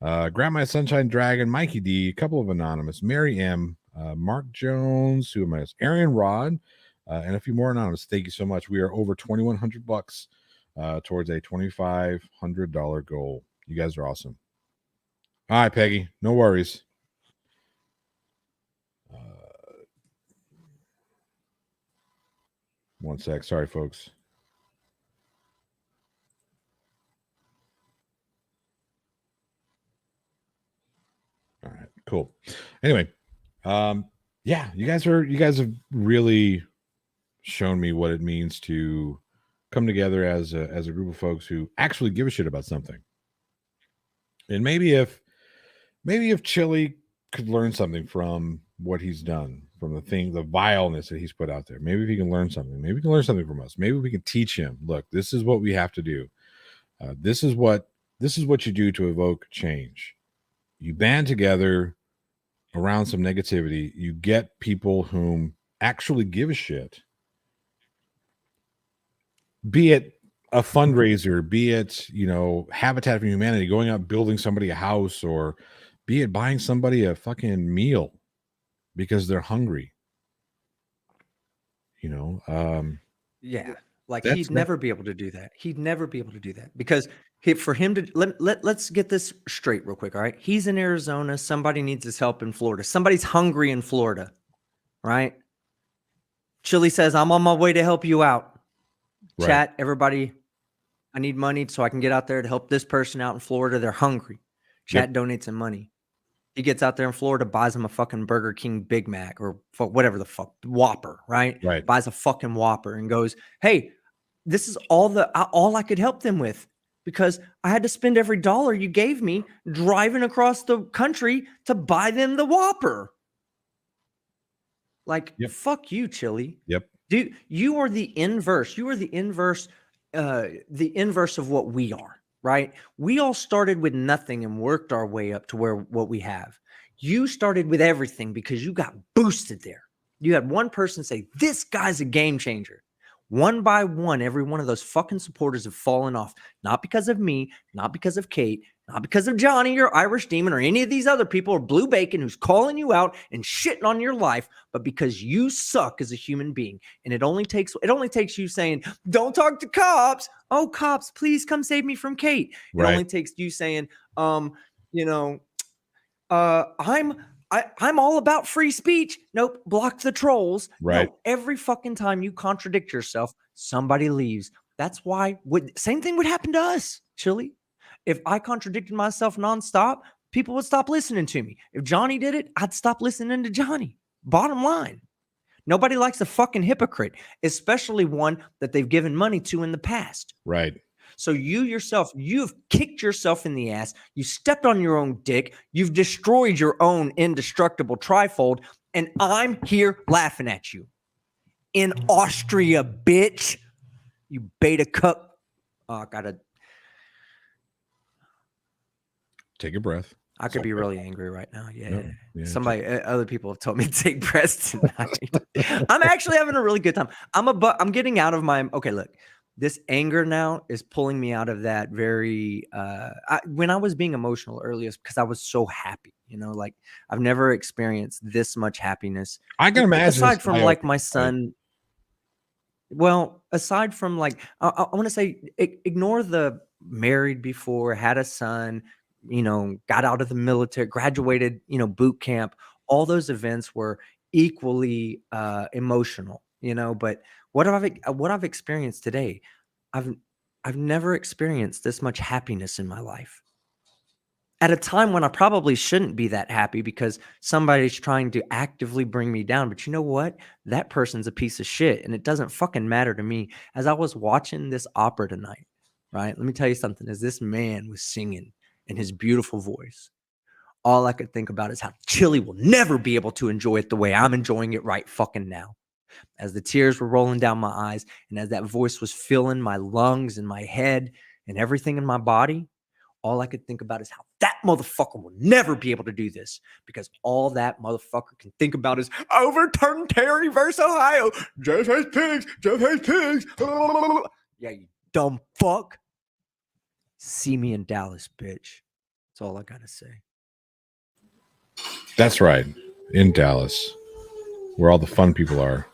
Grab My Sunshine Dragon, Mikey D, a couple of anonymous, Mary M, Mark Jones, who am I? Arian Rod, and a few more anonymous. Thank you so much. We are over $2,100 towards a $2,500 goal. You guys are awesome. All right, Peggy. No worries. One sec. Sorry, folks. All right, cool. Anyway, yeah, you guys have really shown me what it means to come together as a group of folks who actually give a shit about something. And maybe if Chili could learn something from what he's done, from the vileness that he's put out there, maybe if he can learn something, maybe he can learn something from us. Maybe we can teach him, look, this is what we have to do. This is what you do to evoke change. You band together around some negativity. You get people whom actually give a shit. Be it a fundraiser, be it, Habitat for Humanity, going out building somebody a house, or be it buying somebody a fucking meal because they're hungry. Yeah. Like he'd never be able to do that. He'd never be able to do that because for him to let's get this straight real quick. All right. He's in Arizona. Somebody needs his help in Florida. Somebody's hungry in Florida. Right. Chili says, I'm on my way to help you out. Right. Chat, everybody. I need money so I can get out there to help this person out in Florida. They're hungry. Chat donates him money. He gets out there in Florida, buys him a fucking Burger King Big Mac or whatever the fuck, Whopper, right? Buys a fucking Whopper and goes, hey, this is all I could help them with because I had to spend every dollar you gave me driving across the country to buy them the Whopper. Like, fuck you, Chili. Yep. Dude, you are the inverse. You are the inverse of what we are. Right? We all started with nothing and worked our way up to what we have. You started with everything because you got boosted there. You had one person say, this guy's a game changer. One by one, every one of those fucking supporters have fallen off. Not because of me, not because of Kate, not because of Johnny or Irish Demon or any of these other people or Blue Bacon who's calling you out and shitting on your life, but because you suck as a human being. And it only takes you saying, don't talk to cops. Oh, cops, please come save me from Kate. It only takes you saying, I'm all about free speech. Nope. Block the trolls. Right. No, every fucking time you contradict yourself, somebody leaves. That's why same thing would happen to us, Chili. If I contradicted myself nonstop, people would stop listening to me. If Johnny did it, I'd stop listening to Johnny. Bottom line. Nobody likes a fucking hypocrite, especially one that they've given money to in the past. Right. So you've kicked yourself in the ass. You stepped on your own dick. You've destroyed your own indestructible trifold. And I'm here laughing at you. In Austria, bitch. You beta cuck. Oh, I gotta. Take a breath. I could be really angry right now. Yeah. Yeah, Somebody, other people have told me to take breaths tonight. I'm actually having a really good time. I'm getting out of my, okay, look, this anger now is pulling me out of that very, when I was being emotional earlier, because I was so happy, like I've never experienced this much happiness. I can imagine. Aside from like my son, well, aside from like, I want to say, ignore the married before, had a son, got out of the military, graduated, boot camp. All those events were equally emotional, but what I've experienced today, I've never experienced this much happiness in my life. At a time when I probably shouldn't be that happy because somebody's trying to actively bring me down. But you know what? That person's a piece of shit, and it doesn't fucking matter to me. As I was watching this opera tonight, right? Let me tell you something. As this man was singing in his beautiful voice, all I could think about is how Chili will never be able to enjoy it the way I'm enjoying it right fucking now. As the tears were rolling down my eyes, and as that voice was filling my lungs and my head and everything in my body, all I could think about is how that motherfucker will never be able to do this, because all that motherfucker can think about is overturn Terry versus Ohio. Jeff hates pigs. Jeff hates pigs. Yeah, you dumb fuck. See me in Dallas, bitch. That's all I gotta say. That's right. In Dallas, where all the fun people are.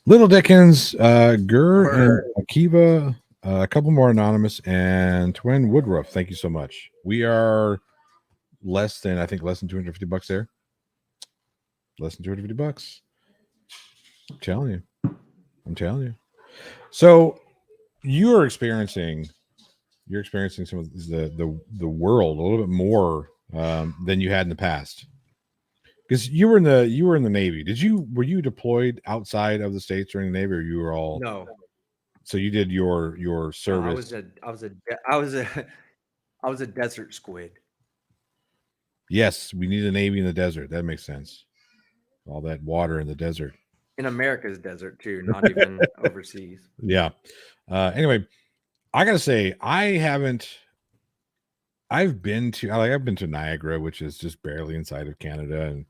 Little Dickens, Gur, and Akiva, a couple more anonymous, and Twin Woodruff. Thank you so much. We are less than $250 there. Less than $250. I'm telling you. So you're experiencing some of the world a little bit more than you had in the past. Because you were in the Navy. Were you deployed outside of the States during the Navy, or you were all? No. So you did your service. No, I was a desert squid. Yes, we need a Navy in the desert. That makes sense. All that water in the desert. In America's desert too, not even overseas. Yeah. Anyway, I gotta say, I've been to Niagara, which is just barely inside of Canada, and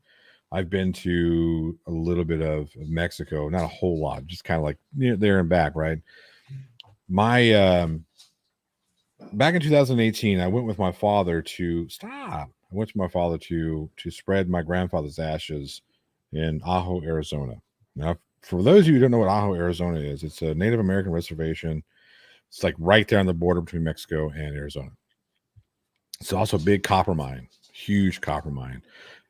I've been to a little bit of Mexico, not a whole lot, just kind of like there and back, right? My back in 2018, I went with my father to spread my grandfather's ashes in Ajo, Arizona. Now, for those of you who don't know what Ajo, Arizona is, it's a Native American reservation. It's like right there on the border between Mexico and Arizona. It's also a big copper mine, huge copper mine.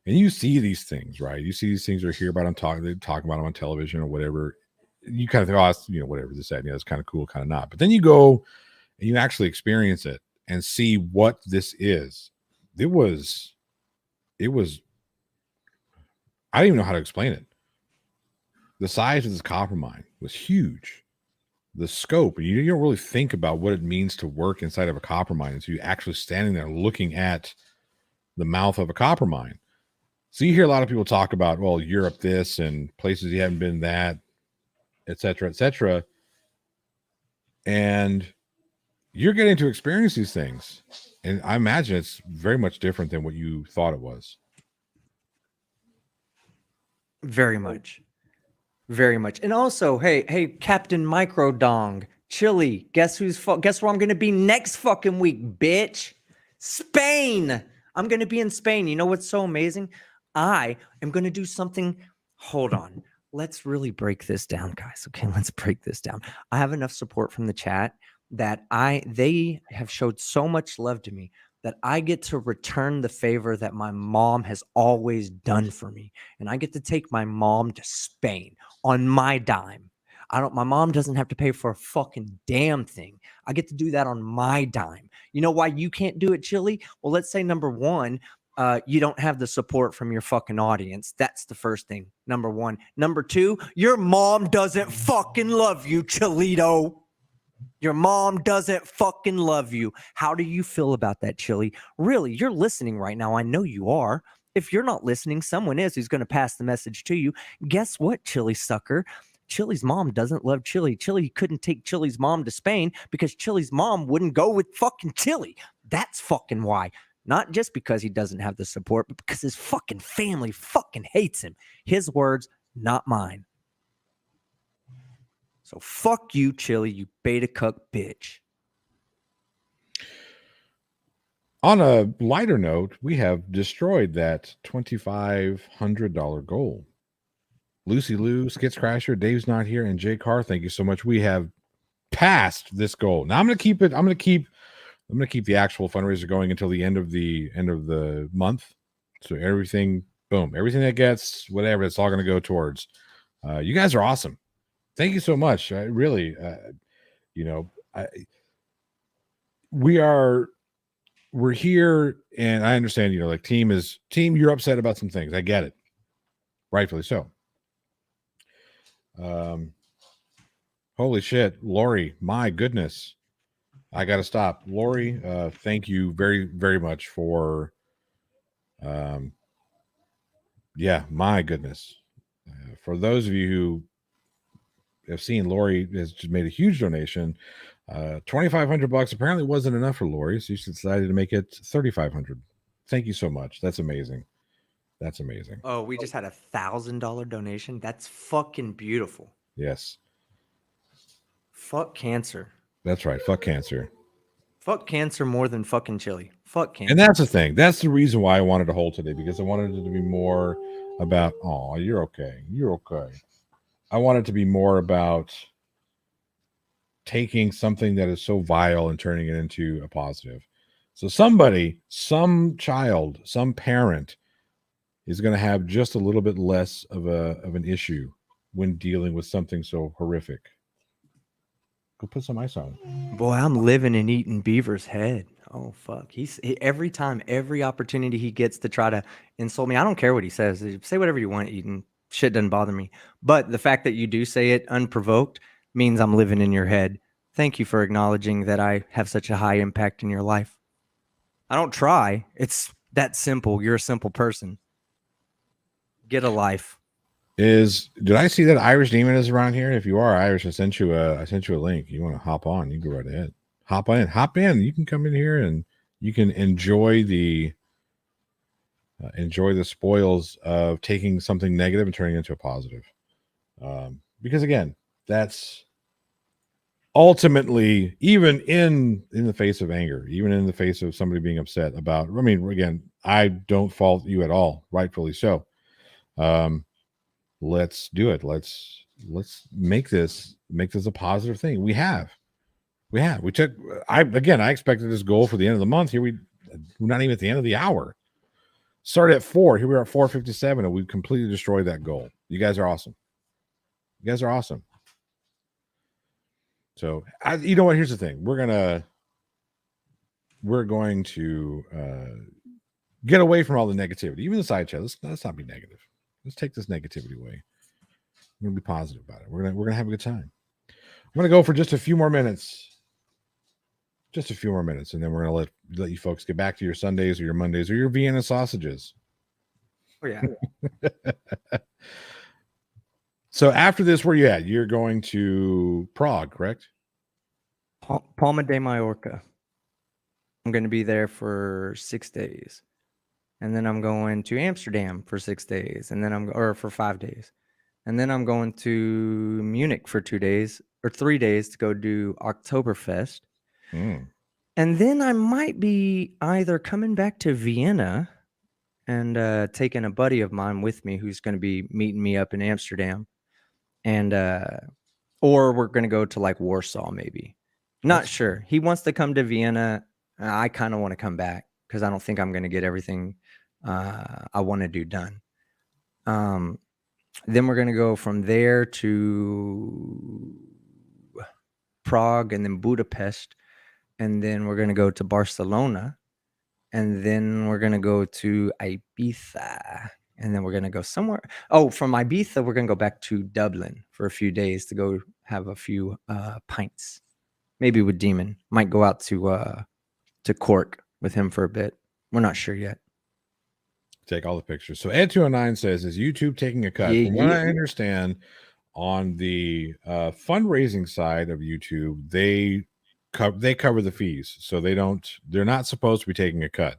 And you see these things, right? You see these things or hear about them, they talk about them on television or whatever. You kind of think, oh, it's, whatever this, that, it's kind of cool, kind of not. But then you go and you actually experience it and see what this is. It was, I don't even know how to explain it. The size of this copper mine was huge. The scope, and you don't really think about what it means to work inside of a copper mine. So you're actually standing there looking at the mouth of a copper mine. So you hear a lot of people talk about, well, Europe this and places you haven't been that, et cetera, et cetera. And you're getting to experience these things. And I imagine it's very much different than what you thought it was. Very much. Very much. And also, hey, Captain Microdong, Chili, guess where I'm going to be next fucking week, bitch? Spain. I'm going to be in Spain. You know what's so amazing? I am going to do something. Hold on. Let's really break this down, guys. Okay, let's break this down. I have enough support from the chat that they have showed so much love to me that I get to return the favor that my mom has always done for me. And I get to take my mom to Spain on my dime. My mom doesn't have to pay for a fucking damn thing. I get to do that on my dime. You know why you can't do it, Chili? Well, let's say number one, you don't have the support from your fucking audience. That's the first thing. Number one. Number two, your mom doesn't fucking love you, Chilito. Your mom doesn't fucking love you. How do you feel about that, Chili? Really, you're listening right now. I know you are. If you're not listening, someone is who's going to pass the message to you. Guess what, Chili sucker? Chili's mom doesn't love Chili. Chili couldn't take Chili's mom to Spain because Chili's mom wouldn't go with fucking Chili. That's fucking why. Not just because he doesn't have the support, but because his fucking family fucking hates him. His words, not mine. So fuck you, Chili, you beta cuck bitch. On a lighter note, we have destroyed that $2,500 goal. Lucy Lou, Skits Crasher, Dave's not here, and Jay Carr, thank you so much. We have passed this goal. Now I'm going to keep it. I'm going to keep the actual fundraiser going until the end of the month. So everything, boom, everything that gets whatever, it's all going to go towards. You guys are awesome. Thank you so much. I really, we're here, and I understand. Like team. You're upset about some things. I get it, rightfully so. Holy shit, Lori! My goodness. I got to stop. Lori, thank you very, very much for, my goodness. For those of you who have seen, Lori has just made a huge donation. $2,500 apparently wasn't enough for Lori, so she decided to make it $3,500. Thank you so much. That's amazing. That's amazing. Oh, we just had $1,000 donation. That's fucking beautiful. Yes. Fuck cancer. That's right. Fuck cancer. Fuck cancer more than fucking Chili. Fuck cancer. And that's the thing. That's the reason why I wanted to hold today, because I wanted it to be more about, oh, you're okay. You're okay. I want it to be more about taking something that is so vile and turning it into a positive. So somebody, some child, some parent is going to have just a little bit less of an issue when dealing with something so horrific. Go put some ice on. Boy, I'm living and eating Beaver's head. Oh fuck! Every opportunity he gets to try to insult me, I don't care what he says. Say whatever you want, Eden. Shit doesn't bother me. But the fact that you do say it unprovoked means I'm living in your head. Thank you for acknowledging that I have such a high impact in your life. I don't try. It's that simple. You're a simple person. Get a life. Did I see that Irish Demon is around here? If you are Irish, I sent you a link. You want to hop on, you can go right ahead. Hop in. You can come in here and you can enjoy the spoils of taking something negative and turning it into a positive. Because again, that's ultimately, even in the face of anger, even in the face of somebody being upset about, I mean, again, I don't fault you at all, rightfully so. Let's do it. Let's make this a positive thing. I expected this goal for the end of the month. Here we're not even at the end of the hour. Started at 4. Here we are at 4:57, and we've completely destroyed that goal. You guys are awesome. So you know what? Here's the thing. We're going to get away from all the negativity, even the side chat. Let's not be negative. Let's take this negativity away. We're gonna be positive about it. We're gonna have a good time. I'm gonna go for just a few more minutes. And then we're gonna let you folks get back to your Sundays or your Mondays or your Vienna sausages. Oh yeah. So after this, where you at? You're going to Prague, correct? Palma de Mallorca. I'm going to be there for 6 days. And then I'm going to Amsterdam for 6 days. And then for 5 days. And then I'm going to Munich for 2 days or 3 days to go do Oktoberfest. And then I might be either coming back to Vienna and taking a buddy of mine with me who's going to be meeting me up in Amsterdam. And or we're going to go to like Warsaw, maybe. Not sure. He wants to come to Vienna. I kind of want to come back because I don't think I'm going to get everything I want to do done. Then we're going to go from there to Prague and then Budapest. And then we're going to go to Barcelona. And then we're going to go to Ibiza. And then we're going to go somewhere. Oh, from Ibiza, we're going to go back to Dublin for a few days to go have a few pints. Maybe with Demon. Might go out to Cork with him for a bit. We're not sure yet. Take all the pictures. So Ed209 says, is YouTube taking a cut? From what I understand, on the fundraising side of YouTube, they cover the fees. So they're not supposed to be taking a cut.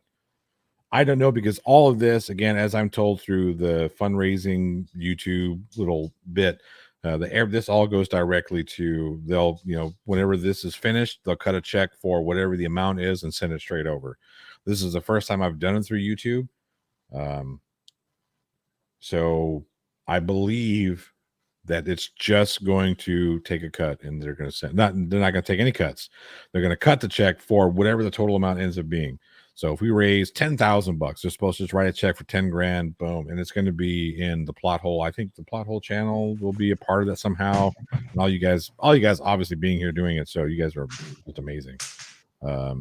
I don't know, because all of this, again, as I'm told through the fundraising YouTube little bit, this all goes directly to, they'll, whenever this is finished, they'll cut a check for whatever the amount is and send it straight over. This is the first time I've done it through YouTube. So I believe that it's just going to take a cut, and they're going to send, they're not going to take any cuts. They're going to cut the check for whatever the total amount ends up being. So if we raise $10,000, they're supposed to just write a check for 10 grand, boom. And it's going to be in the Plot Hole. I think the Plot Hole channel will be a part of that somehow. And all you guys obviously being here doing it. So you guys are just amazing. All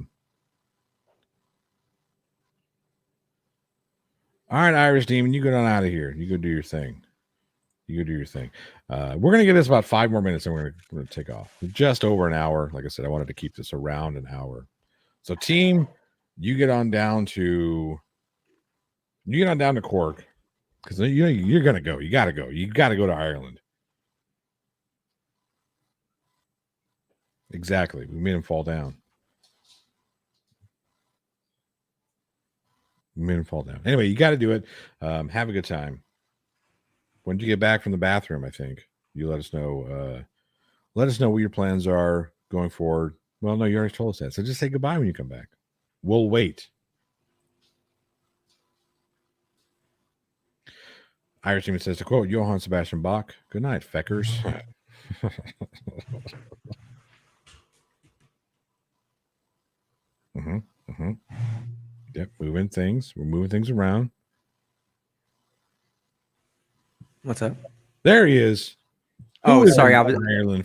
right, Irish Demon, you go on out of here. You go do your thing. We're going to give this about 5 more minutes, and we're going to take off. Just over an hour. Like I said, I wanted to keep this around an hour. So team, you get on down to Cork, because you're going to go. You got to go. You got to go to Ireland. Exactly. We made him fall down. Anyway, you got to do it. Have a good time. When you get back from the bathroom, I think you let us know. Let us know what your plans are going forward. Well, no, you already told us that. So just say goodbye when you come back. We'll wait. Irish Demon says, to quote Johann Sebastian Bach, good night, feckers. Yep, we're moving things around. What's up? There he is. Oh, sorry. I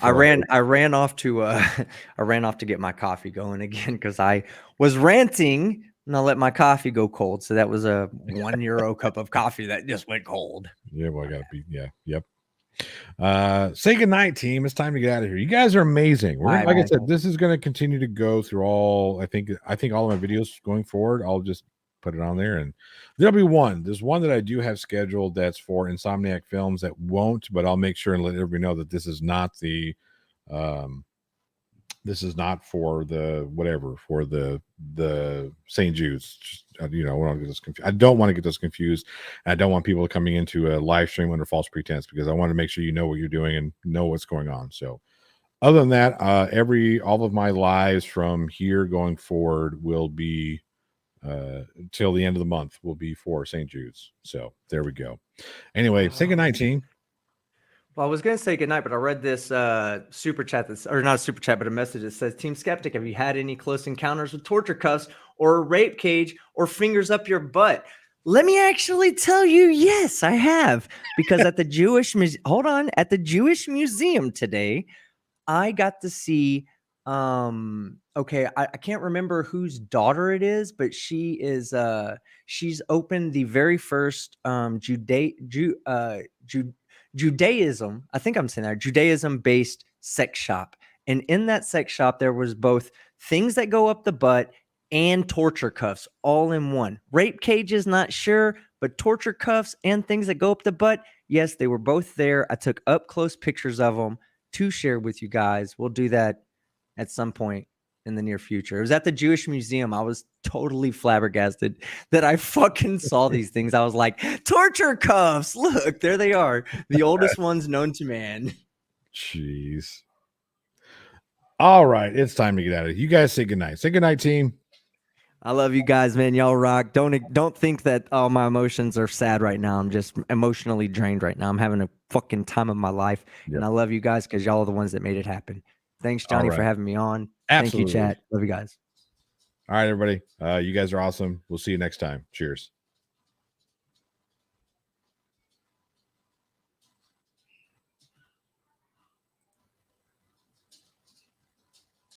ran off to get my coffee going again, because I was ranting and I let my coffee go cold. So that was a €1 cup of coffee that just went cold. Yeah, well, I gotta be. Yeah, yep. Say goodnight, team. It's time to get out of here. You guys are amazing. Like I said, this is going to continue to go through all. I think all of my videos going forward, I'll just put it on there, and there'll be one. There's one that I do have scheduled that's for Insomniac Films that won't, but I'll make sure and let everybody know that this is not the this is not for the whatever, for the St. Jude's. Just, I don't want to get this confused. I don't want to get this confused. I don't want people coming into a live stream under false pretense, because I want to make sure you know what you're doing and know what's going on. So other than that, all of my lives from here going forward will be till the end of the month will be for St. Jude's. So there we go. Anyway, say goodnight, team. Well, I was going to say goodnight, but I read this super chat or not a super chat, but a message that says, Team Skeptic, have you had any close encounters with torture cuffs or a rape cage or fingers up your butt? Let me actually tell you, yes, I have. Because at the Jewish Museum today, I got to see, I can't remember whose daughter it is, but she's opened the very first Judaism, I think I'm saying that, Judaism-based sex shop. And in that sex shop, there was both things that go up the butt and torture cuffs all in one. Rape cages, not sure, but torture cuffs and things that go up the butt, yes, they were both there. I took up-close pictures of them to share with you guys. We'll do that at some point in the near future. It was at the Jewish Museum. I was totally flabbergasted that I fucking saw these things. I was like, torture cuffs. Look, there they are. The oldest ones known to man. Jeez. All right. It's time to get out of here. You guys say goodnight. Say goodnight, team. I love you guys, man. Y'all rock. Don't think that all my emotions are sad right now. I'm just emotionally drained right now. I'm having a fucking time of my life. Yep. And I love you guys because y'all are the ones that made it happen. Thanks, Johnny, for having me on. Absolutely. Thank you, chat. Love you guys. All right, everybody. You guys are awesome. We'll see you next time. Cheers.